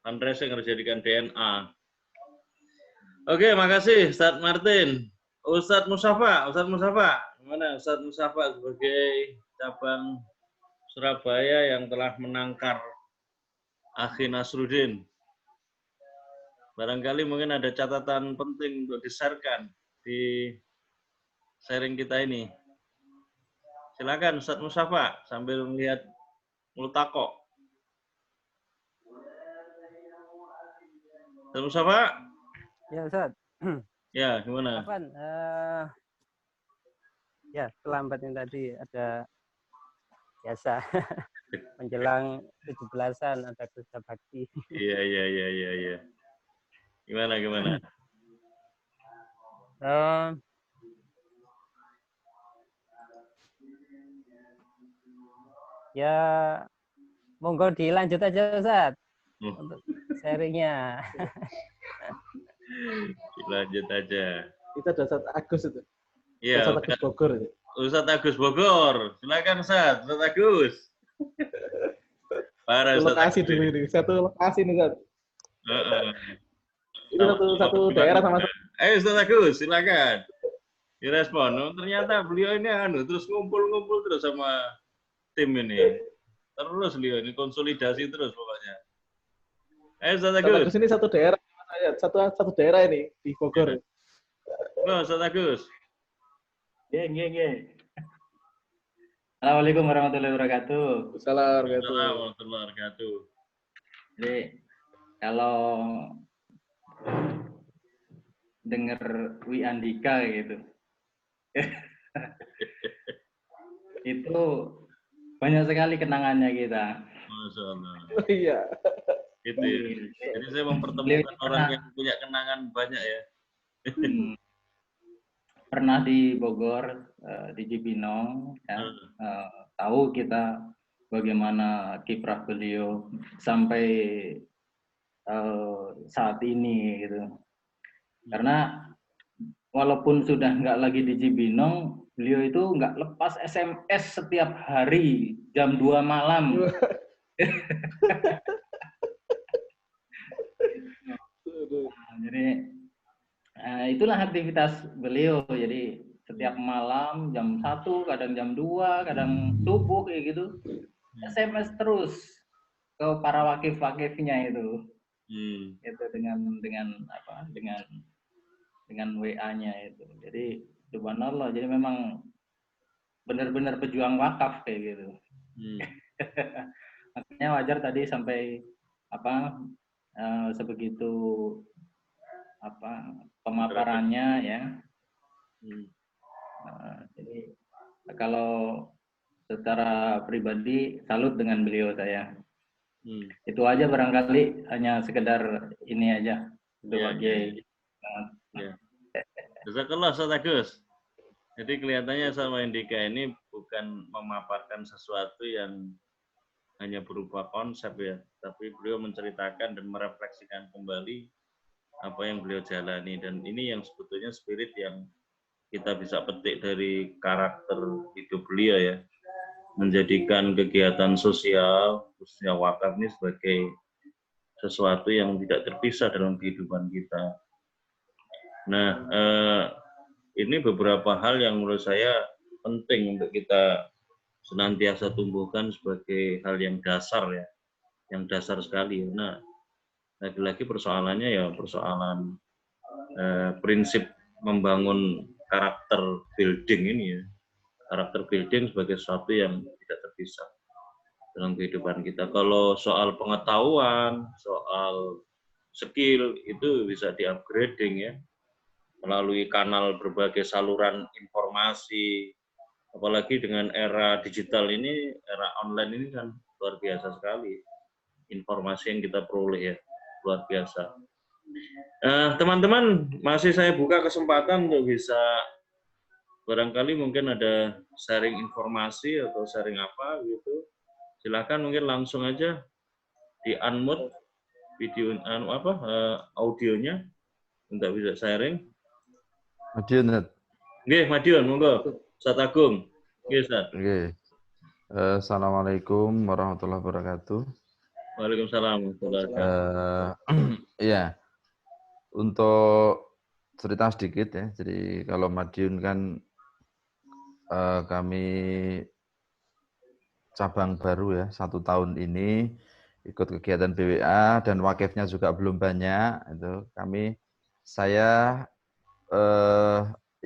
[SPEAKER 2] Fundraising harus jadikan DNA. Oke, makasih Ustadz Martin. Ustadz Musafa, gimana Ustadz Musafa sebagai cabang Surabaya yang telah menangkar Akhi Nasruddin. Barangkali mungkin ada catatan penting untuk di-sharekan di sharing kita ini. Silakan Ustadz Musafa sambil melihat multaqo. Ustadz Musafa?
[SPEAKER 9] Ya, Ustaz.
[SPEAKER 2] Ya, gimana?
[SPEAKER 9] Kapan? Ya, terlambatnya tadi ada biasa menjelang 17-an ada kerja bakti.
[SPEAKER 2] Iya. Gimana?
[SPEAKER 9] Ya, monggo dilanjut aja, Ustaz. Untuk sharingnya.
[SPEAKER 2] Lanjut aja.
[SPEAKER 1] itu ada Ustadz Agus itu.
[SPEAKER 2] Iya,
[SPEAKER 1] Ustadz Agus Bogor itu.
[SPEAKER 2] Ustadz Agus Bogor. Silakan Ustadz Agus. Para
[SPEAKER 1] Satu
[SPEAKER 2] Ustadz
[SPEAKER 1] lokasi
[SPEAKER 2] Agus.
[SPEAKER 1] dulu ini. Satu lokasi nih, Ustadz. Ini
[SPEAKER 2] Sama-sama
[SPEAKER 1] satu daerah sama.
[SPEAKER 2] Ayo Ustadz Agus, silakan. Direspon. Oh, ternyata beliau ini terus ngumpul terus sama tim ini. Terus beliau ini konsolidasi terus pokoknya. Ayo Ustadz
[SPEAKER 1] Ustadz
[SPEAKER 2] Agus.
[SPEAKER 1] Agus ini satu daerah. Satu daerah ini di Bogor.
[SPEAKER 2] Oh, Ustadz Agus.
[SPEAKER 8] Nggih. Assalamualaikum warahmatullahi wabarakatuh.
[SPEAKER 1] Assalamualaikum.
[SPEAKER 2] Warahmatullahi wabarakatuh.
[SPEAKER 8] Jadi kalau dengar Wi Andika gitu, itu banyak sekali kenangannya kita.
[SPEAKER 2] Masya Allah.
[SPEAKER 1] Oh, iya.
[SPEAKER 2] Gitu ya. Jadi saya mempertemukan orang yang punya kenangan banyak ya.
[SPEAKER 8] Pernah di Bogor, di Cibinong, ya, tahu kita bagaimana kiprah beliau sampai saat ini gitu. Karena walaupun sudah nggak lagi di Cibinong, beliau itu nggak lepas SMS setiap hari jam 2 malam. Jadi itulah aktivitas beliau. Jadi setiap malam jam 1, kadang jam 2, kadang subuh kayak gitu. SMS terus ke para wakif-wakifnya itu. Itu dengan WA-nya itu. Jadi subhanallah, jadi memang benar-benar pejuang wakaf kayak gitu. Makanya wajar tadi sampai sebegitu pemaparannya ya. Jadi kalau secara pribadi salut dengan beliau saya. Itu aja barangkali, hanya sekedar ini aja sebagai
[SPEAKER 2] Jazakallah Ustaz Agus. Jadi kelihatannya sama Indika ini bukan memaparkan sesuatu yang hanya berupa konsep ya, tapi beliau menceritakan dan merefleksikan kembali apa yang beliau jalani, dan ini yang sebetulnya spirit yang kita bisa petik dari karakter hidup beliau ya, menjadikan kegiatan sosial khususnya wakaf ini sebagai sesuatu yang tidak terpisah dalam kehidupan kita. Nah, ini beberapa hal yang menurut saya penting untuk kita senantiasa tumbuhkan sebagai hal yang dasar ya, yang dasar sekali. Nah, lagi-lagi persoalannya ya persoalan prinsip membangun karakter building ini ya, karakter building sebagai sesuatu yang tidak terpisah dalam kehidupan kita. Kalau soal pengetahuan, soal skill itu bisa di-upgrading ya, melalui kanal berbagai saluran informasi, apalagi dengan era digital ini, era online ini kan luar biasa sekali informasi yang kita peroleh ya, luar biasa. Teman-teman, masih saya buka kesempatan untuk bisa barangkali mungkin ada sharing informasi atau sharing apa gitu. Silakan mungkin langsung aja di unmute video audionya untuk bisa sharing.
[SPEAKER 10] Madiun, Ustaz.
[SPEAKER 2] Nggih, Madiun, monggo. Ustaz Agung. Nggih, Ustaz.
[SPEAKER 10] Nggih. Assalamualaikum warahmatullahi wabarakatuh.
[SPEAKER 2] Waalaikumsalam warahmatullahi wabarakatuh.
[SPEAKER 10] Iya. Untuk cerita sedikit ya. Jadi kalau Madiun kan kami cabang baru ya, 1 tahun ini ikut kegiatan BWA dan wakifnya juga belum banyak. Itu saya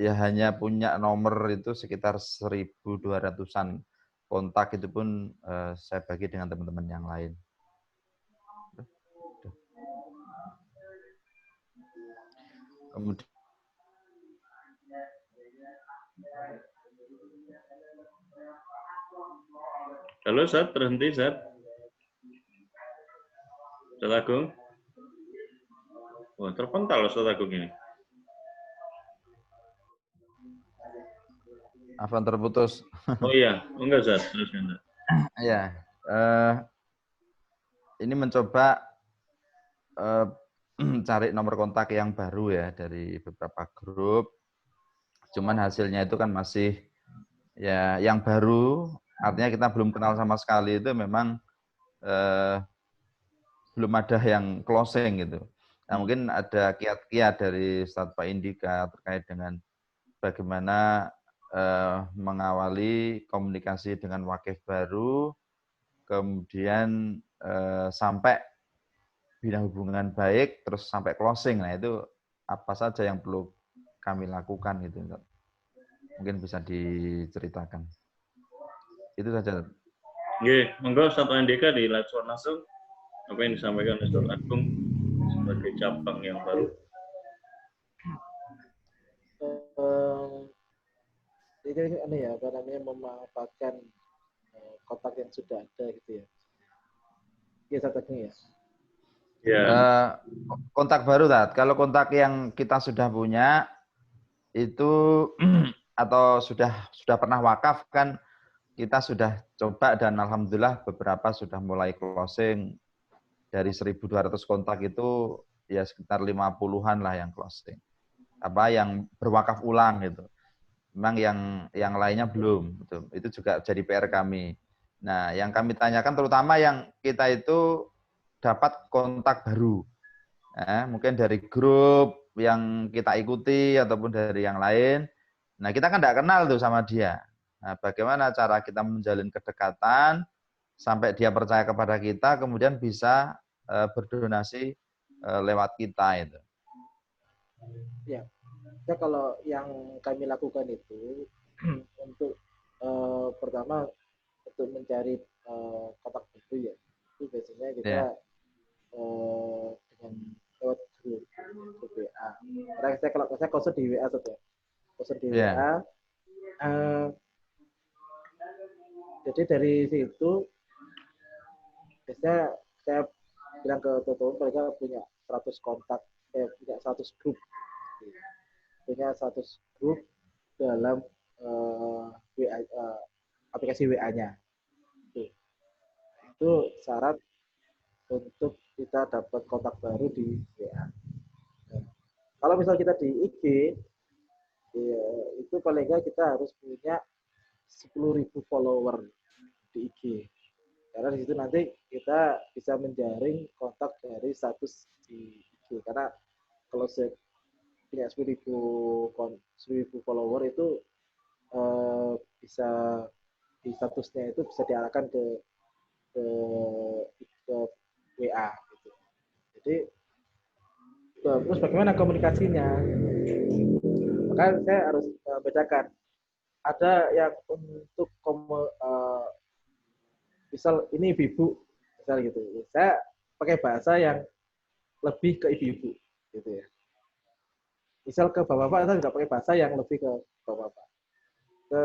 [SPEAKER 10] ya hanya punya nomor itu sekitar 1.200-an kontak, itu pun saya bagi dengan teman-teman yang lain. Kemudian
[SPEAKER 2] halo, Ustaz, terhenti, Ustaz. Ustaz Agung. Wah, terpental Ustaz Agung ini.
[SPEAKER 10] Afan terputus.
[SPEAKER 2] Oh iya, enggak Ustaz, terus enggak.
[SPEAKER 10] Ya, ini mencoba cari nomor kontak yang baru ya dari beberapa grup. Cuman hasilnya itu kan masih ya yang baru, artinya kita belum kenal sama sekali, itu memang belum ada yang closing gitu. Nah, mungkin ada kiat-kiat dari Ustadz Pak Indika terkait dengan bagaimana mengawali komunikasi dengan wakif baru, kemudian sampai bina hubungan baik, terus sampai closing. Nah, itu apa saja yang perlu kami lakukan gitu. Mungkin bisa diceritakan. Itu saja.
[SPEAKER 2] Nggih, monggo Ustadz Andika di live langsung apa yang disampaikan Ustadz Agung sebagai cabang yang baru.
[SPEAKER 1] Ini ya, apa namanya, memanfaatkan kontak yang sudah ada gitu ya. Iya, Ustadz Agung ya.
[SPEAKER 10] Kontak baru, Tat. Kalau kontak yang kita sudah punya itu atau sudah pernah wakaf kan, kita sudah coba dan alhamdulillah beberapa sudah mulai closing. Dari 1.200 kontak itu ya sekitar 50-an lah yang closing. Apa yang berwakaf ulang gitu. Memang yang lainnya belum, gitu. Itu juga jadi PR kami. Nah, yang kami tanyakan terutama yang kita itu dapat kontak baru. Mungkin dari grup yang kita ikuti ataupun dari yang lain. Nah, kita kan tidak kenal tuh sama dia. Nah, bagaimana cara kita menjalin kedekatan sampai dia percaya kepada kita, kemudian bisa berdonasi lewat kita itu.
[SPEAKER 1] Ya, kalau yang kami lakukan itu untuk pertama untuk mencari kontak baru ya, itu biasanya kita dengan lewat grup WA. Karena kalau saya konsul di WA saja, konsul di WA. Jadi dari situ biasanya saya bilang ke teman-teman, mereka punya 100 kontak, punya 100 grup, punya 100 grup dalam WA, aplikasi WA-nya. Itu syarat untuk kita dapat kontak baru di WA. Nah, kalau misal kita di IG, ya, itu paling nggak kita harus punya 10.000 follower di IG. Karena di situ nanti kita bisa menjaring kontak dari status di IG. Karena kalau saya punya 10.000 follower itu bisa di statusnya itu bisa diarahkan ke WA gitu. Jadi terus bagaimana komunikasinya? Maka saya harus bedakan. Ada yang untuk misal ini ibu-ibu, misal gitu. Saya pakai bahasa yang lebih ke ibu-ibu, gitu ya. Misal ke bapak-bapak, saya juga pakai bahasa yang lebih ke bapak-bapak. Ke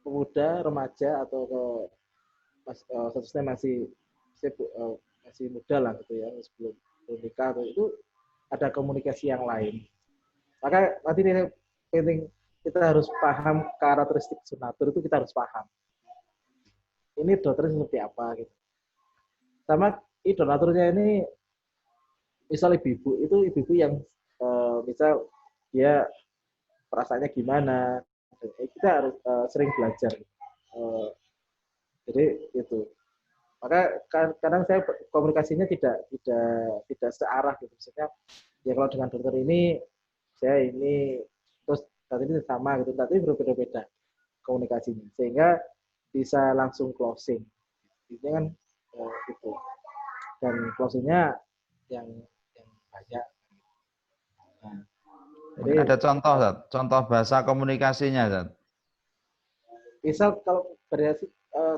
[SPEAKER 1] pemuda, remaja atau ke statusnya masih muda lah gitu ya, sebelum nikah itu ada komunikasi yang lain. Maka nanti ini penting kita harus paham karakteristik donatur itu kita harus paham. Ini donaturnya seperti apa gitu. Sama donaturnya ini misal ibu-ibu itu ibu-ibu yang misal dia perasaannya gimana, kita harus sering belajar. Jadi itu. Maka kadang saya komunikasinya tidak searah gitu. Maksudnya ya kalau dengan dokter ini saya ini terus saat ini sama gitu, tapi berbeda-beda komunikasinya sehingga bisa langsung closing. Ini kan gitu. Dan closingnya yang banyak. Nah, jadi
[SPEAKER 10] ada contoh, Zat? Contoh bahasa komunikasinya, Zat?
[SPEAKER 1] Misal kalau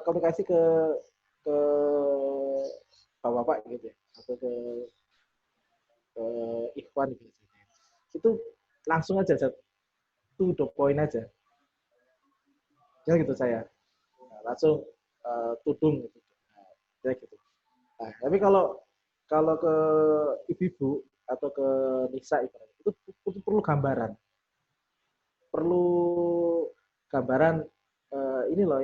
[SPEAKER 1] komunikasi ke bapak-bapak gitu ya, atau ke ikhwan gitu. Itu langsung aja, to the point aja. Ya gitu saya. Nah, langsung tudung gitu. Ya gitu. Nah, tapi kalau ke ibu-ibu atau ke nisa itu perlu gambaran. Perlu gambaran ini loh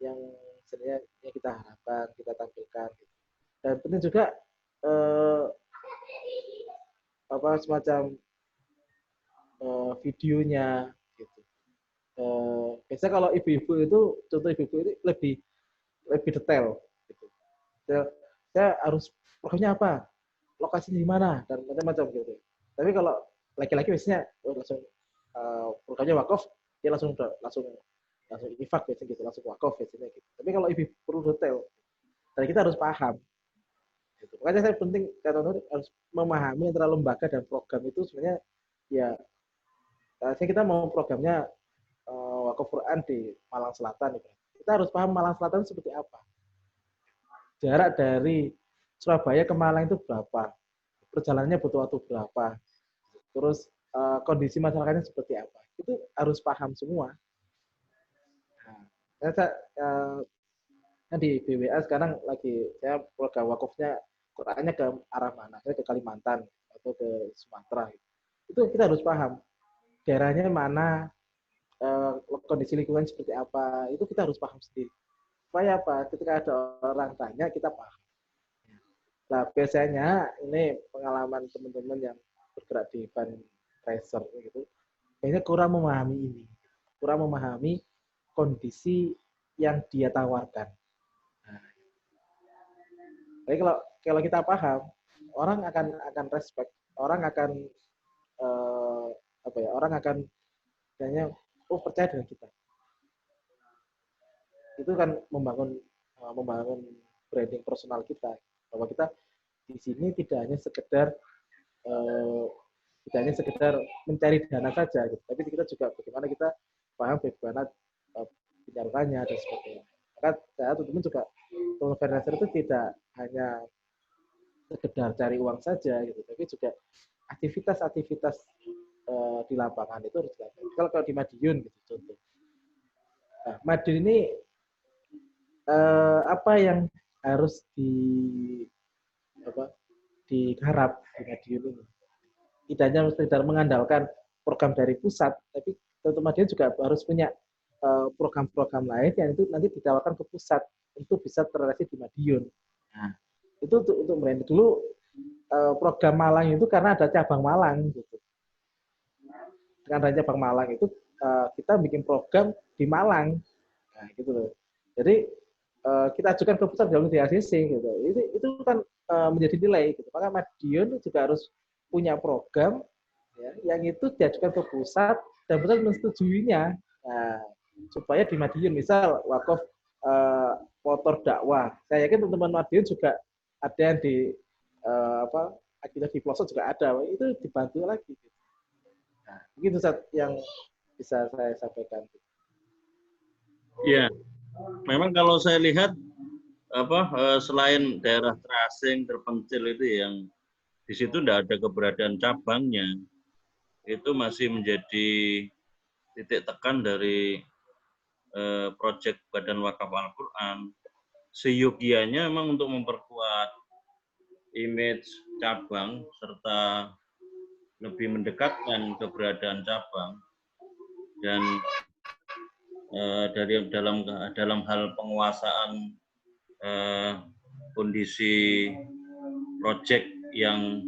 [SPEAKER 1] yang sebenarnya yang kita harapkan, kita tampilkan gitu. Dan penting juga semacam videonya gitu. Biasanya kalau ibu-ibu itu, contoh ibu-ibu itu lebih detail gitu. Saya harus programnya apa, lokasinya di mana, dan macam-macam gitu. Tapi kalau laki-laki biasanya langsung programnya wakaf, dia langsung infak biasanya gitu, langsung wakaf biasanya gitu. Tapi kalau ibu perlu detail, dan kita harus paham. Gitu. Makanya saya penting kata Nur harus memahami antara lembaga dan program itu sebenarnya ya. Kita mau programnya wakaf Quran di Malang Selatan, gitu. Kita harus paham Malang Selatan seperti apa. Jarak dari Surabaya ke Malang itu berapa? Perjalanannya butuh waktu berapa? Terus kondisi masyarakatnya seperti apa? Itu harus paham semua. Nah, saya di BWA sekarang lagi saya program wakafnya Qurannya ke arah mana? Saya ke Kalimantan atau ke Sumatera. Itu kita harus paham daerahnya mana, kondisi lingkungan seperti apa. Itu kita harus paham sendiri. Supaya apa? Ketika ada orang tanya kita paham. Nah, biasanya ini pengalaman teman-teman yang bergerak di fundraiser gitu, kayaknya kurang memahami ini, kurang memahami kondisi yang dia tawarkan. Nah, tapi kalau kita paham, orang akan respect, orang akan orang akan kayaknya percaya dengan kita. Itu kan membangun branding personal kita, bahwa kita di sini tidak hanya sekedar mencari dana saja gitu, tapi kita juga bagaimana kita paham bagaimana penyalurannya dan sebagainya. Maka saya teman-teman juga fundraiser itu tidak hanya sekedar cari uang saja gitu, tapi juga aktivitas-aktivitas di lapangan itu harus dilakukan. Kalau di Madiun gitu contoh. Nah, Madiun ini apa yang harus digarap di Madiun ini? Tidak hanya sekedar mengandalkan program dari pusat, tapi tentu Madiun juga harus punya program-program lain yang itu nanti ditawarkan ke pusat untuk bisa terrealisasi di Madiun. Nah, itu untuk branding. Dulu program Malang itu karena ada cabang Malang gitu. Dengan adanya cabang Malang itu kita bikin program di Malang. Nah, gitu loh. Jadi kita ajukan ke pusat jalur di ACC gitu. Itu kan menjadi nilai gitu. Maka Madiun juga harus punya program ya, yang itu diajukan ke pusat dan pusat menyetujuinya. Nah, supaya di Madiun misal wakaf motor dakwah. Saya yakin teman-teman Madiun juga ada yang di akhirnya di pelosok juga ada. Itu dibantu lagi. Nah, begitu yang bisa saya sampaikan.
[SPEAKER 2] Ya, memang kalau saya lihat selain daerah terasing terpencil itu yang di situ tidak ada keberadaan cabangnya, itu masih menjadi titik tekan dari proyek Badan Wakaf Al-Quran. Seyogianya memang untuk memperkuat image cabang serta lebih mendekatkan keberadaan cabang dan dalam hal penguasaan kondisi proyek yang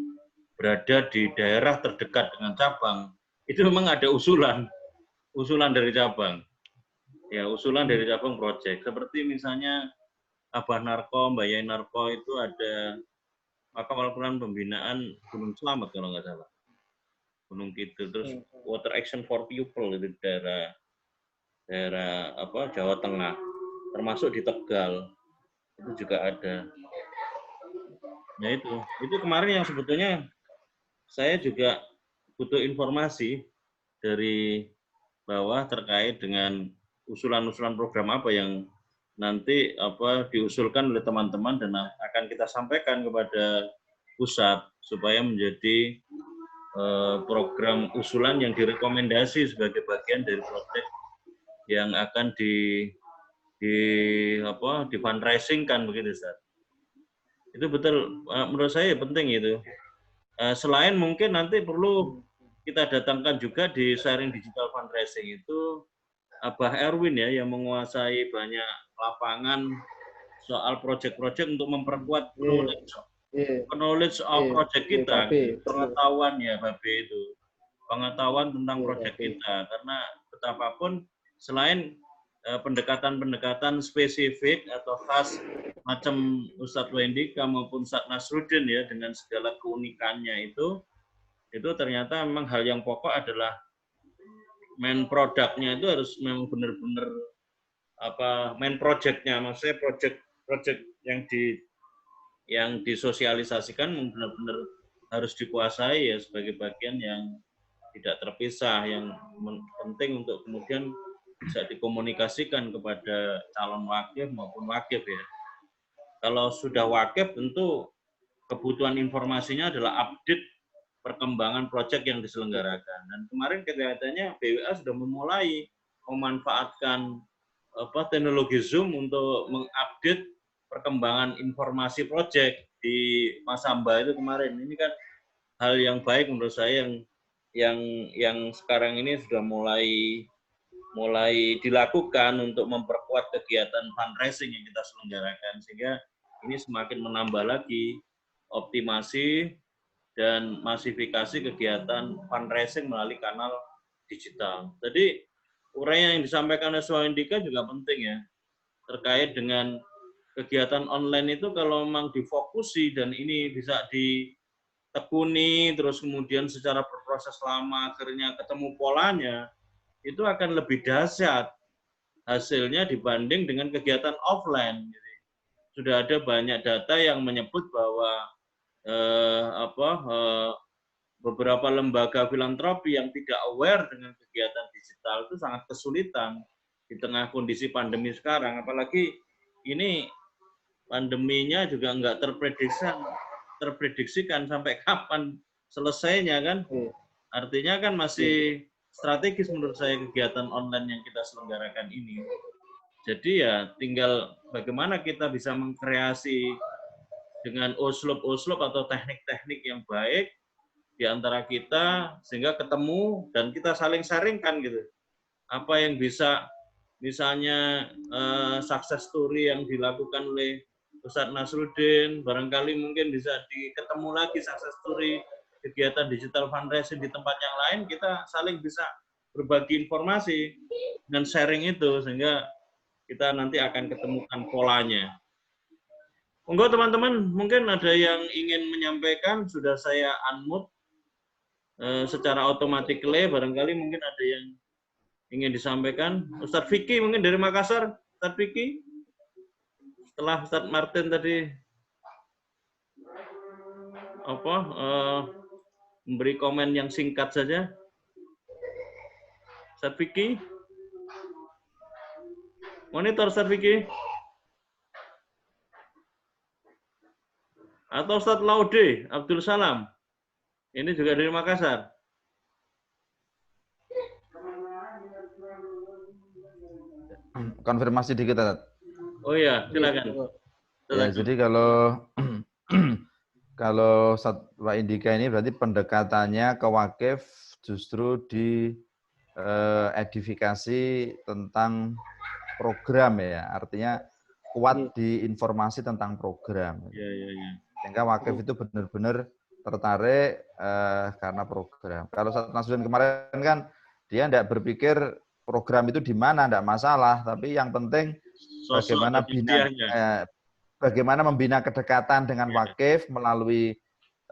[SPEAKER 2] berada di daerah terdekat dengan cabang, itu memang ada usulan dari cabang. Ya, usulan dari cabang proyek. Seperti misalnya Abah Narko, Mbak Yai Narko itu ada Wakaf Al-Quran pembinaan Gunung Slamet kalau nggak salah. Gunung Kidul, terus Water Action for People itu daerah Jawa Tengah, termasuk di Tegal itu juga ada. Nah itu kemarin yang sebetulnya saya juga butuh informasi dari bawah terkait dengan usulan-usulan program apa yang nanti diusulkan oleh teman-teman dan akan kita sampaikan kepada pusat supaya menjadi program usulan yang direkomendasi sebagai bagian dari proyek yang akan di fundraising-kan begitu, Ustaz. Itu betul, menurut saya penting itu. Selain mungkin nanti perlu kita datangkan juga di sharing digital fundraising itu Abah Erwin ya yang menguasai banyak lapangan soal proyek-proyek untuk memperkuat knowledge of project kita, pengetahuan ya Babe itu, pengetahuan tentang proyek kita, karena betapapun selain pendekatan-pendekatan spesifik atau khas macam Ustadz Wendika maupun Ustadz Nasruddin ya dengan segala keunikannya itu ternyata memang hal yang pokok adalah main produknya itu harus memang benar-benar main projectnya, maksudnya project yang disosialisasikan benar-benar harus dikuasai ya sebagai bagian yang tidak terpisah, yang penting untuk kemudian bisa dikomunikasikan kepada calon wakif maupun wakif ya. Kalau sudah wakif tentu kebutuhan informasinya adalah update perkembangan proyek yang diselenggarakan. Dan kemarin kelihatannya BWA sudah memulai memanfaatkan teknologi Zoom untuk mengupdate perkembangan informasi proyek di Masamba itu kemarin. Ini kan hal yang baik menurut saya yang sekarang ini sudah mulai dilakukan untuk memperkuat kegiatan fundraising yang kita selenggarakan, sehingga ini semakin menambah lagi optimasi dan masifikasi kegiatan fundraising melalui kanal digital. Jadi uraian yang disampaikan oleh Swandika juga penting ya, terkait dengan kegiatan online itu kalau memang difokusi dan ini bisa ditekuni, terus kemudian secara berproses lama akhirnya ketemu polanya, itu akan lebih dahsyat hasilnya dibanding dengan kegiatan offline. Jadi, sudah ada banyak data yang menyebut bahwa beberapa lembaga filantropi yang tidak aware dengan kegiatan digital itu sangat kesulitan di tengah kondisi pandemi sekarang. Apalagi ini pandeminya juga nggak terprediksikan sampai kapan selesainya kan. Artinya kan masih strategis menurut saya kegiatan online yang kita selenggarakan ini. Jadi ya tinggal bagaimana kita bisa mengkreasi dengan uslub-uslub atau teknik-teknik yang baik di antara kita sehingga ketemu dan kita saling sharingkan gitu. Apa yang bisa misalnya success story yang dilakukan oleh Ustadz Nasruddin, barangkali mungkin bisa ketemu lagi success story kegiatan digital fundraising di tempat yang lain, kita saling bisa berbagi informasi dan sharing itu, sehingga kita nanti akan ketemukan polanya. Monggo teman-teman, mungkin ada yang ingin menyampaikan, sudah saya unmute secara otomatikly, barangkali mungkin ada yang ingin disampaikan. Ustadz Vicky mungkin dari Makassar, Ustadz Vicky. Setelah Ustadz Martin tadi memberi komen yang singkat saja. Ustadz Vicky. Monitor Ustadz Vicky. Atau Ustadz Laude Abdul Salam. Ini juga dari Makassar.
[SPEAKER 10] Konfirmasi dikit, Ustaz.
[SPEAKER 2] Oh iya, silakan.
[SPEAKER 10] Ya, jadi kalau Pak Indika ini berarti pendekatannya ke wakif justru di edifikasi tentang program ya, artinya kuat di informasi tentang program.
[SPEAKER 2] Iya, iya, iya.
[SPEAKER 10] Sehingga wakif itu benar-benar tertarik karena program. Kalau Ustaz Nasruddin kemarin kan dia tidak berpikir program itu di mana, tidak masalah, tapi yang penting bagaimana membina kedekatan dengan wakif melalui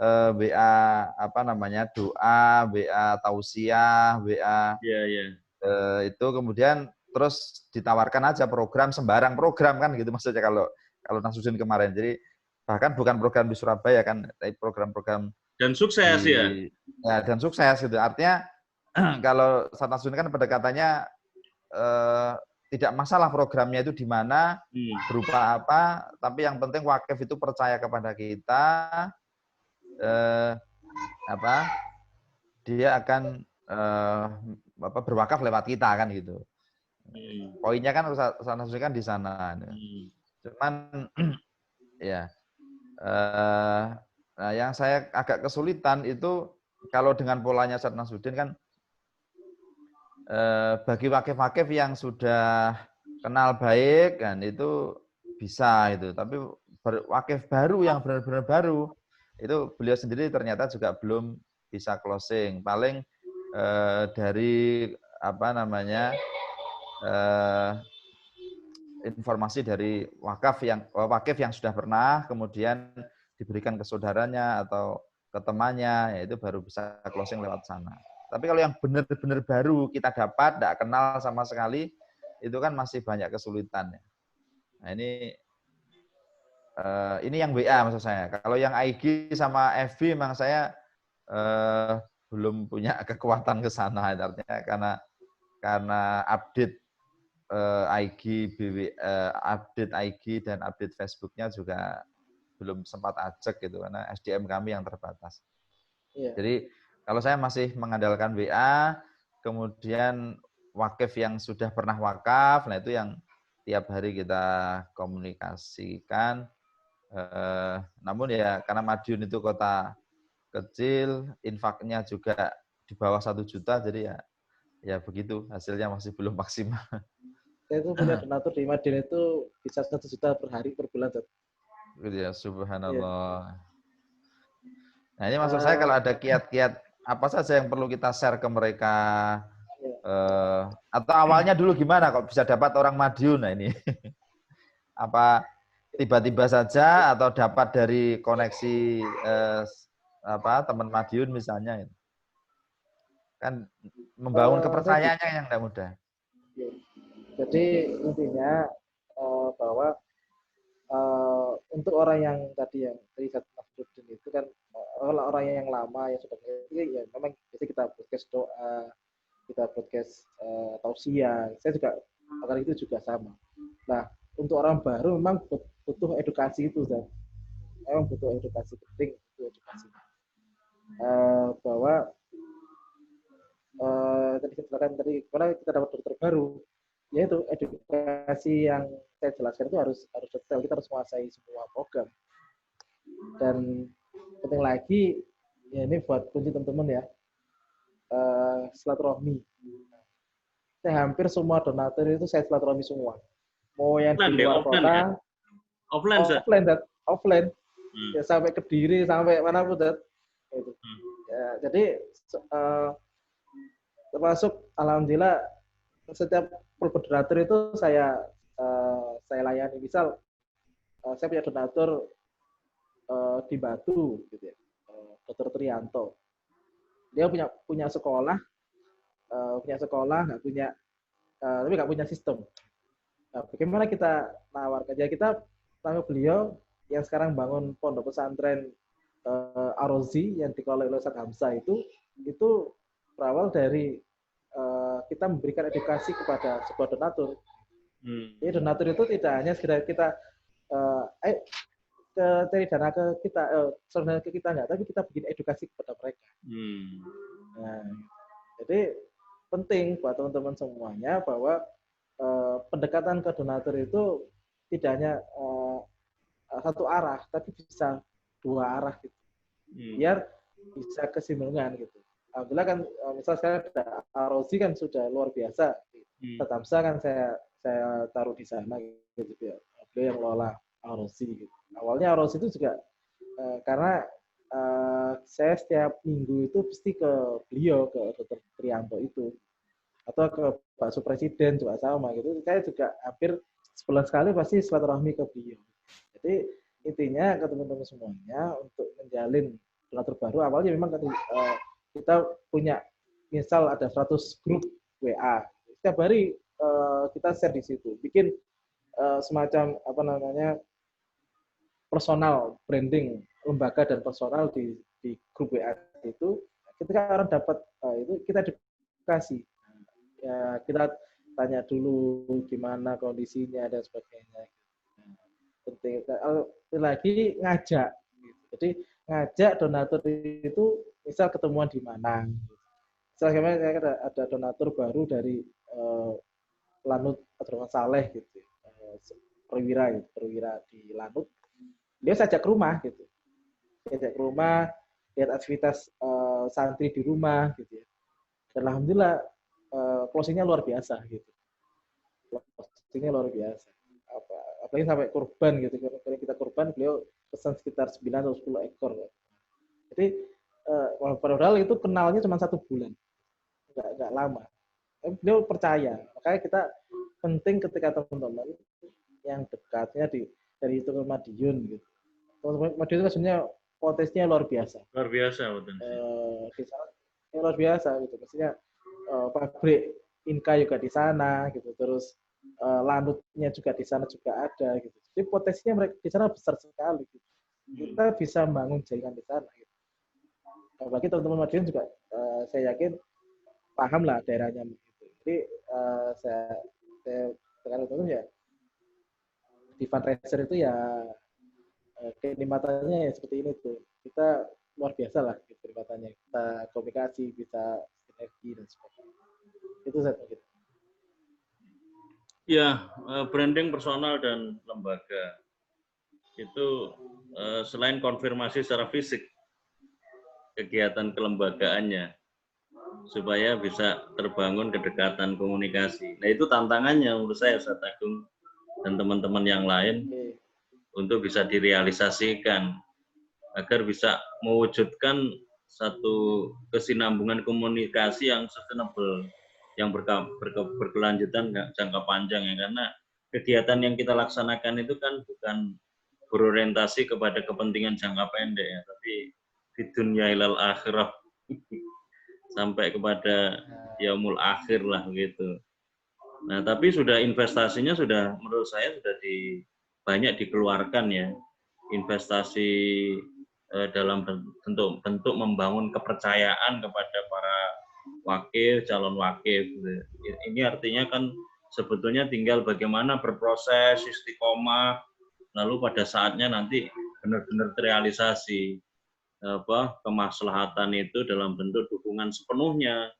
[SPEAKER 10] WA doa, WA tausiah, WA itu kemudian terus ditawarkan aja program, sembarang program kan gitu maksudnya kalau Nasruddin kemarin. Jadi bahkan bukan program di Surabaya kan, tapi program-program
[SPEAKER 2] dan sukses ya.
[SPEAKER 10] Dan sukses gitu. Artinya kalau Ustaz Nasruddin kan pendekatannya tidak masalah programnya itu di mana, berupa apa, tapi yang penting wakif itu percaya kepada kita, dia akan berwakaf lewat kita kan gitu. Poinnya kan Ustaz Nasruddin kan di sana. Cuman ya, nah yang saya agak kesulitan itu kalau dengan polanya Ustaz Nasruddin kan bagi wakif-wakif yang sudah kenal baik kan itu bisa itu, tapi wakif baru yang benar-benar baru itu beliau sendiri ternyata juga belum bisa closing. Paling dari informasi dari wakif yang sudah pernah kemudian diberikan ke saudaranya atau ke temannya, ya itu baru bisa closing lewat sana. Tapi kalau yang benar-benar baru kita dapat, tidak kenal sama sekali, itu kan masih banyak kesulitan. Nah ini yang WA maksud saya. Kalau yang IG sama FB memang saya belum punya kekuatan ke sana, artinya karena update IG, update IG dan update Facebooknya juga belum sempat ajak gitu karena SDM kami yang terbatas. Yeah. Jadi kalau saya masih mengandalkan WA, kemudian wakif yang sudah pernah wakaf, nah itu yang tiap hari kita komunikasikan. Namun ya karena Madiun itu kota kecil, infaknya juga di bawah 1 juta, jadi ya begitu, hasilnya masih belum maksimal.
[SPEAKER 1] Saya itu punya donatur di Madiun itu bisa 1 juta per hari per bulan.
[SPEAKER 10] Gitu ya, subhanallah. Ya. Nah ini maksud saya kalau ada kiat-kiat apa saja yang perlu kita share ke mereka, atau awalnya dulu gimana kok bisa dapat orang Madiun, nah ini apa tiba-tiba saja atau dapat dari koneksi teman Madiun misalnya, kan membangun kepercayaannya yang tidak mudah.
[SPEAKER 1] Jadi intinya bahwa untuk orang yang tadi Nasruddin itu kan orang yang lama yang sudah mengerti, ya memang biasanya kita podcast doa, kita podcast tausiah. Saya juga akan itu juga sama. Nah untuk orang baru memang butuh edukasi itu, Zat. Memang butuh edukasi, penting butuh edukasi. Bahwa tadi karena kita dapat dokter baru, yaitu edukasi yang saya jelaskan itu harus detail, kita harus menguasai semua program. Dan penting lagi, ya ini buat kunci teman-teman ya, silaturahmi. saya hampir semua donatur itu saya silaturahmi semua. Mau yang
[SPEAKER 2] Offline
[SPEAKER 1] di
[SPEAKER 2] deh,
[SPEAKER 1] luar
[SPEAKER 2] offline
[SPEAKER 1] kota,
[SPEAKER 2] ya? Offline, Zat?
[SPEAKER 1] offline. Ya sampai Kediri, sampai mana pun, Zat. Gitu. Ya, jadi termasuk alhamdulillah setiap donatur itu saya layani. Misal saya punya donatur di Batu, gitu ya, Dr. Trianto. Dia punya sekolah, tapi nggak punya sistem. Nah, bagaimana kita nawarkan? Ya kita tanya beliau yang sekarang bangun pondok pesantren Ar-Razi yang dikelola oleh Ustaz Hamzah itu berawal dari kita memberikan edukasi kepada sebuah donatur. Jadi donatur itu tidak hanya sekedar kita cari dana ke kita, dana ke kita enggak, tapi kita bikin edukasi kepada mereka. Nah, jadi penting buat teman-teman semuanya bahwa pendekatan ke donatur itu tidak hanya satu arah, tapi bisa dua arah gitu. Biar bisa kesinambungan gitu. Alhamdulillah kan misal saya ada Ar-Razi kan sudah luar biasa. Tetamsa kan saya taruh di sana gitu ya. Beliau yang lola Ar-Razi gitu. Awalnya Ar-Razi itu juga karena saya setiap minggu itu pasti ke beliau, ke Dr. Trianto itu. Atau ke Pak Supresiden juga sama gitu. Saya juga hampir sebulan sekali pasti silaturahmi ke beliau. Jadi intinya ke teman-teman semuanya untuk menjalin donatur baru, awalnya memang kita punya misal ada 100 grup WA. Setiap hari kita share di situ. Bikin semacam personal branding lembaga dan personal di grup WA itu. Ketika orang dapat itu kita edukasi. Ya, kita tanya dulu gimana kondisinya dan sebagainya. Penting lagi ngajak. Jadi ngajak donatur itu misal ketemuan di mana. Misalnya ada donatur baru dari Lanut Abdurrahman Saleh gitu, perwira di Lanut. Dia sajak ke rumah gitu, sajak ke rumah, lihat aktivitas santri di rumah gitu ya. Dan alhamdulillah closing-nya luar biasa gitu. Closing-nya luar biasa. Apalagi sampai kurban gitu. Kalau kita kurban, beliau pesan sekitar 9 atau 10 ekor. Ya. Jadi padahal itu kenalnya cuma 1 bulan. Enggak lama. Tapi beliau percaya. Makanya kita penting ketika teman-teman yang dekatnya dari itu ke Madiun gitu. Madiun itu sebenarnya potensinya luar biasa.
[SPEAKER 2] Luar biasa potensi.
[SPEAKER 1] Luar biasa gitu. Maksudnya pabrik Inka juga di sana gitu. Terus Lanutnya juga di sana juga ada gitu. Jadi potensinya mereka di sana besar sekali gitu. Kita bisa membangun jaringan di sana gitu. Bagi teman-teman Madiun juga saya yakin paham lah daerahnya gitu. Jadi saya tekan ya di fundraiser itu ya kenikmatannya ya seperti ini tuh. Kita luar biasa lah gitu, kenikmatannya. Kita komunikasi, bisa sinergi dan sebagainya. Itu saya pikir.
[SPEAKER 2] Ya, branding personal dan lembaga itu selain konfirmasi secara fisik kegiatan kelembagaannya supaya bisa terbangun kedekatan komunikasi. Nah itu tantangannya menurut saya Ustaz Agung dan teman-teman yang lain untuk bisa direalisasikan agar bisa mewujudkan satu kesinambungan komunikasi yang sustainable, yang berkelanjutan jangka panjang ya, karena kegiatan yang kita laksanakan itu kan bukan berorientasi kepada kepentingan jangka pendek ya, tapi di dunia ilal akhirah sampai kepada yaumul akhir lah gitu. Nah, tapi sudah investasinya sudah menurut saya sudah banyak dikeluarkan ya. Investasi dalam bentuk membangun kepercayaan kepada para wakil, calon wakil. Ini artinya kan sebetulnya tinggal bagaimana berproses, istiqomah, lalu pada saatnya nanti benar-benar terrealisasi kemaslahatan itu dalam bentuk dukungan sepenuhnya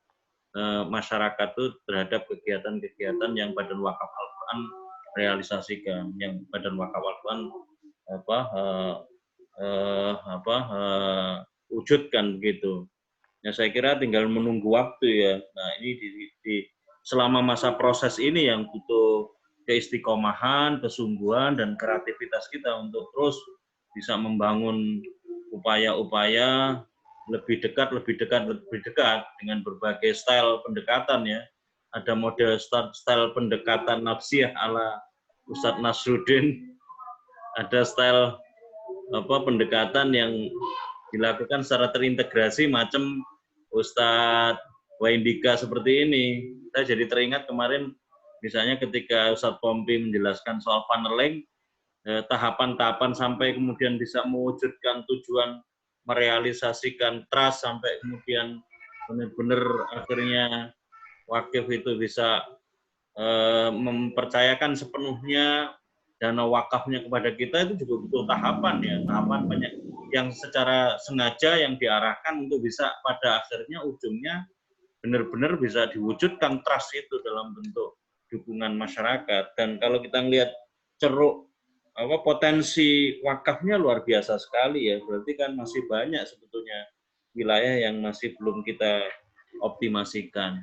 [SPEAKER 2] masyarakat itu terhadap kegiatan-kegiatan yang Badan Wakaf Al-Quran realisasikan, yang Badan Wakaf Al-Quran wujudkan begitu. Ya saya kira tinggal menunggu waktu ya. Nah ini selama masa proses ini yang butuh keistiqomahan, kesungguhan, dan kreativitas kita untuk terus bisa membangun upaya-upaya lebih dekat dengan berbagai style pendekatan ya. Ada model style pendekatan nafsiyah ala Ustadz Nasruddin, ada style pendekatan yang dilakukan secara terintegrasi macam Ustadz Waindika seperti ini. Saya jadi teringat kemarin misalnya ketika Ustadz Pompi menjelaskan soal funneling, tahapan-tahapan sampai kemudian bisa mewujudkan tujuan merealisasikan trust sampai kemudian benar-benar akhirnya wakif itu bisa mempercayakan sepenuhnya dana wakafnya kepada kita, itu juga butuh tahapan ya, tahapan banyak yang secara sengaja yang diarahkan untuk bisa pada akhirnya ujungnya benar-benar bisa diwujudkan trust itu dalam bentuk dukungan masyarakat. Dan kalau kita lihat ceruk potensi wakafnya luar biasa sekali ya, berarti kan masih banyak sebetulnya wilayah yang masih belum kita optimasikan.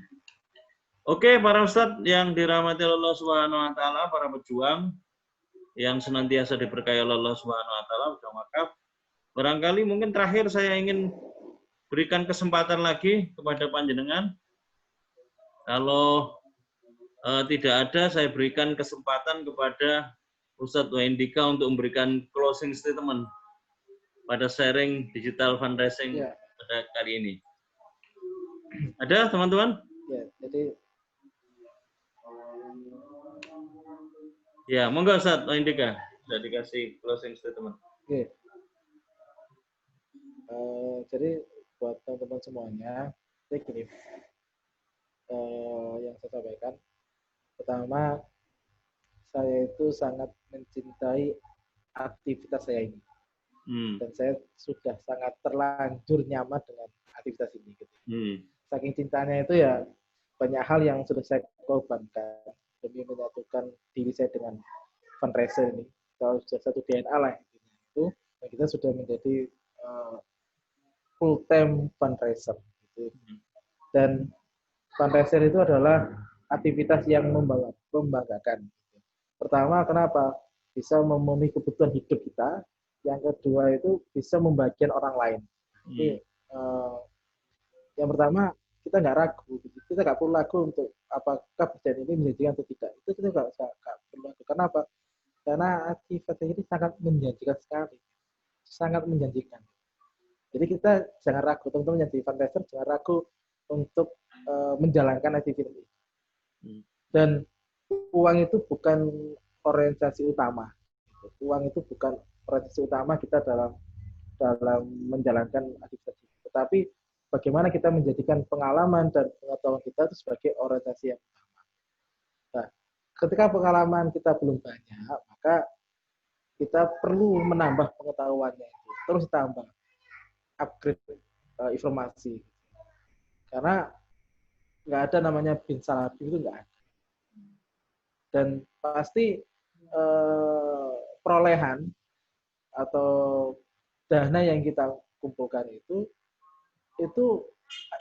[SPEAKER 2] Oke, para Ustadz yang dirahmati Allah Subhanahu wa taala, para pejuang yang senantiasa diberkahi Allah Subhanahu wa taala, udah wakaf. Barangkali mungkin terakhir saya ingin berikan kesempatan lagi kepada panjenengan. Kalau tidak ada, saya berikan kesempatan kepada Ustadz Waindika untuk memberikan closing statement pada sharing digital fundraising pada kali ini. Ada teman-teman?
[SPEAKER 1] Ya, jadi
[SPEAKER 2] ya, monggo Ustadz Waindika, sudah dikasih closing statement.
[SPEAKER 1] Oke. Jadi buat teman-teman semuanya, saya gini, yang saya sampaikan, pertama, saya itu sangat mencintai aktivitas saya ini, dan saya sudah sangat terlanjur nyaman dengan aktivitas ini. Gitu. Saking cintanya itu ya banyak hal yang sudah saya korbankan demi menyatukan diri saya dengan fundraiser ini. Kalau sudah satu DNA lah itu, kita sudah menjadi full time fundraiser. Gitu. Dan fundraiser itu adalah aktivitas yang membanggakan. Pertama, kenapa? Bisa memenuhi kebutuhan hidup kita. Yang kedua itu bisa membagikan orang lain. Jadi, yang pertama, kita nggak ragu. Kita nggak perlu ragu untuk apakah pekerjaan ini menjanjikan atau tidak. Itu kita nggak perlu ragu. Kenapa? Karena aktivitas ini sangat menjanjikan sekali. Sangat menjanjikan. Jadi kita jangan ragu, teman-teman yang di fundraiser, jangan ragu untuk menjalankan aktivitas ini. Dan uang itu bukan orientasi utama. Uang itu bukan orientasi utama kita dalam menjalankan aktivitas ini. Tetapi bagaimana kita menjadikan pengalaman dan pengetahuan kita itu sebagai orientasi yang utama. Nah, ketika pengalaman kita belum banyak, maka kita perlu menambah pengetahuannya itu. Terus tambah, upgrade informasi. Karena nggak ada namanya bin salabi, itu nggak ada. Dan pasti perolehan atau dana yang kita kumpulkan itu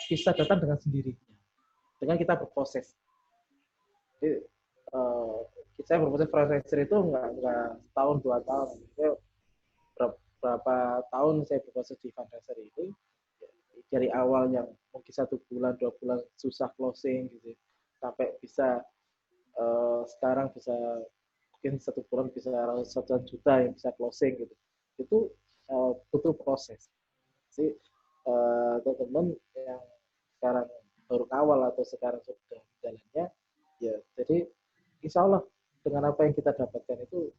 [SPEAKER 1] bisa datang dengan sendirinya, dengan kita berproses. Jadi saya berproses fundraiser itu nggak setahun 2 tahun. Berapa tahun saya berproses di fundraiser itu, dari awal yang mungkin 1 bulan 2 bulan susah closing gitu, sampai bisa sekarang bisa mungkin 1 bulan bisa 1 juta yang bisa closing gitu. Itu butuh proses. Jadi teman-teman yang sekarang baru awal atau sekarang sudah jalannya, ya jadi insya Allah dengan apa yang kita dapatkan itu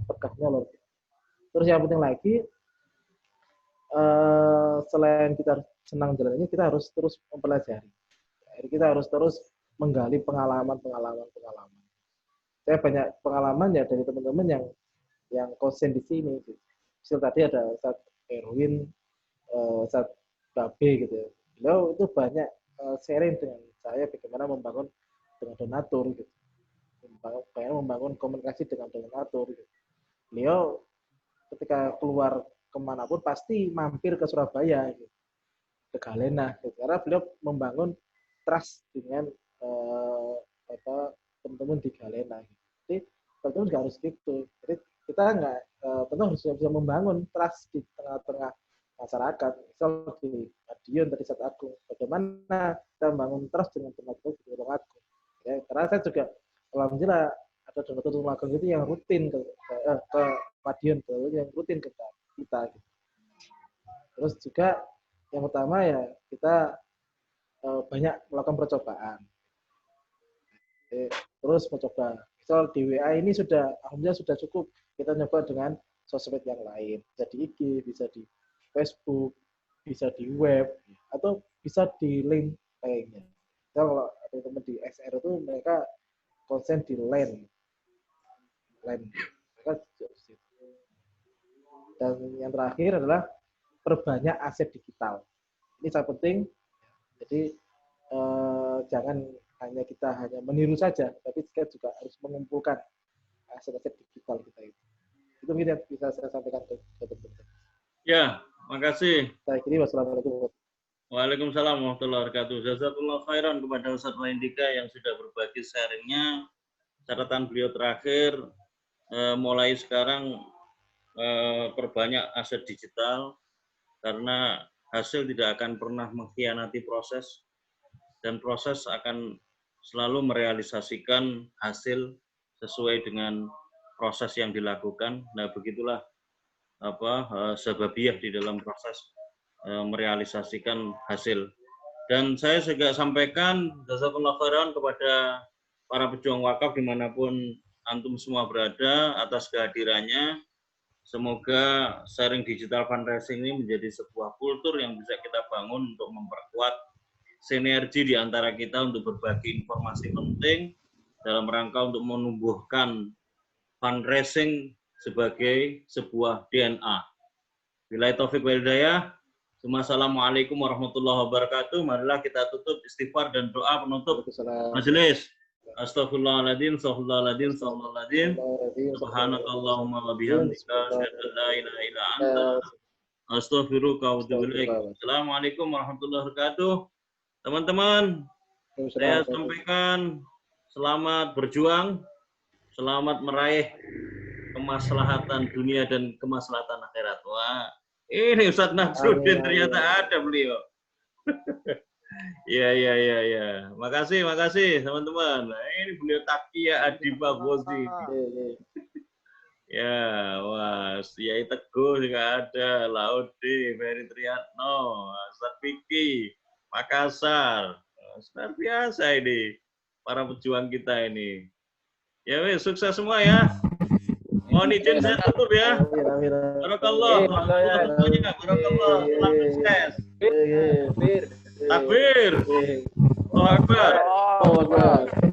[SPEAKER 1] berkahnya luar biasa. Terus yang penting lagi, selain kita senang jalan ini, kita harus terus mempelajari. Kita harus terus menggali pengalaman. Saya banyak pengalaman ya dari teman-teman yang konsen di sini. Misal tadi ada Ustadz Erwin, Ustadz Babe gitu. Beliau itu banyak sharing dengan saya bagaimana membangun dengan donatur gitu. Bagaimana membangun komunikasi dengan donatur gitu. Beliau ketika keluar kemanapun pasti mampir ke Surabaya gitu, ke Galena gitu. Karena beliau membangun trust dengan teman-teman di Galena. Jadi teman-teman nggak harus gitu. Jadi kita nggak teman harus bisa membangun trust di tengah-tengah masyarakat. Misal di Madiun tadi Ustadz Agung, bagaimana kita membangun trust dengan teman-teman di Tulung Agung. Ya, karena saya juga alhamdulillah ada donatur Tulung Agung itu yang rutin ke Madiun, yang rutin ke kita. Gitu. Terus juga yang pertama ya kita banyak melakukan percobaan. Terus mencoba. Misal di WA ini alhamdulillah sudah cukup. Kita nyoba dengan sosmed yang lain. Bisa di IG, bisa di Facebook, bisa di web, atau bisa di link lainnya. Kalau teman-teman di XR itu mereka konsen di LAN. Mereka dan yang terakhir adalah perbanyak aset digital. Ini sangat penting. Jadi jangan kita hanya meniru saja, tapi kita juga harus mengumpulkan aset-aset digital kita itu. Itu mungkin yang bisa saya sampaikan ke teman-teman.
[SPEAKER 2] Ya, makasih.
[SPEAKER 1] Saya kira wassalamualaikum.
[SPEAKER 2] Waalaikumsalam warahmatullahi wabarakatuh. Jazakallahu khairan kepada Ustadz Waindika yang sudah berbagi sharingnya. Catatan beliau terakhir, mulai sekarang perbanyak aset digital, karena hasil tidak akan pernah mengkhianati proses, dan proses akan selalu merealisasikan hasil sesuai dengan proses yang dilakukan. Nah, begitulah sababiyah di dalam proses merealisasikan hasil. Dan saya juga sampaikan jazakallahu khairan kepada para pejuang wakaf dimanapun antum semua berada atas kehadirannya. Semoga sharing digital fundraising ini menjadi sebuah kultur yang bisa kita bangun untuk memperkuat sinergi di antara kita untuk berbagi informasi penting dalam rangka untuk menumbuhkan fundraising sebagai sebuah DNA. Billahi taufiq wal hidayah. Assalamualaikum warahmatullahi wabarakatuh. Marilah kita tutup istighfar dan doa penutup majelis. Astaghfirullahaladzim, astaghfirullahaladzim, astaghfirullahaladzim. Subhanakallahumma wa bihamdika, asyhadu an la ilaha illa anta, astaghfiruka wa atubu ilaik. Assalamualaikum warahmatullahi wabarakatuh. Teman-teman, saya sampaikan selamat berjuang, selamat meraih kemaslahatan dunia dan kemaslahatan akhirat. Wah, ini Ustadz Nasruddin ternyata ada beliau. Ya. Makasih teman-teman. Nah, ini beliau Takia Adiba Bozi. Ya, wah, Yai Teguh juga ada, Laude, Ferry Triatno, Ustadz Vicky, Makassar. Luar biasa ini para pejuang kita ini. Ya wes, sukses semua ya. Mohon izin saya tutup ya. Barakallah. Barakallah. Selamat sukses. Takbir. Allahu Akbar.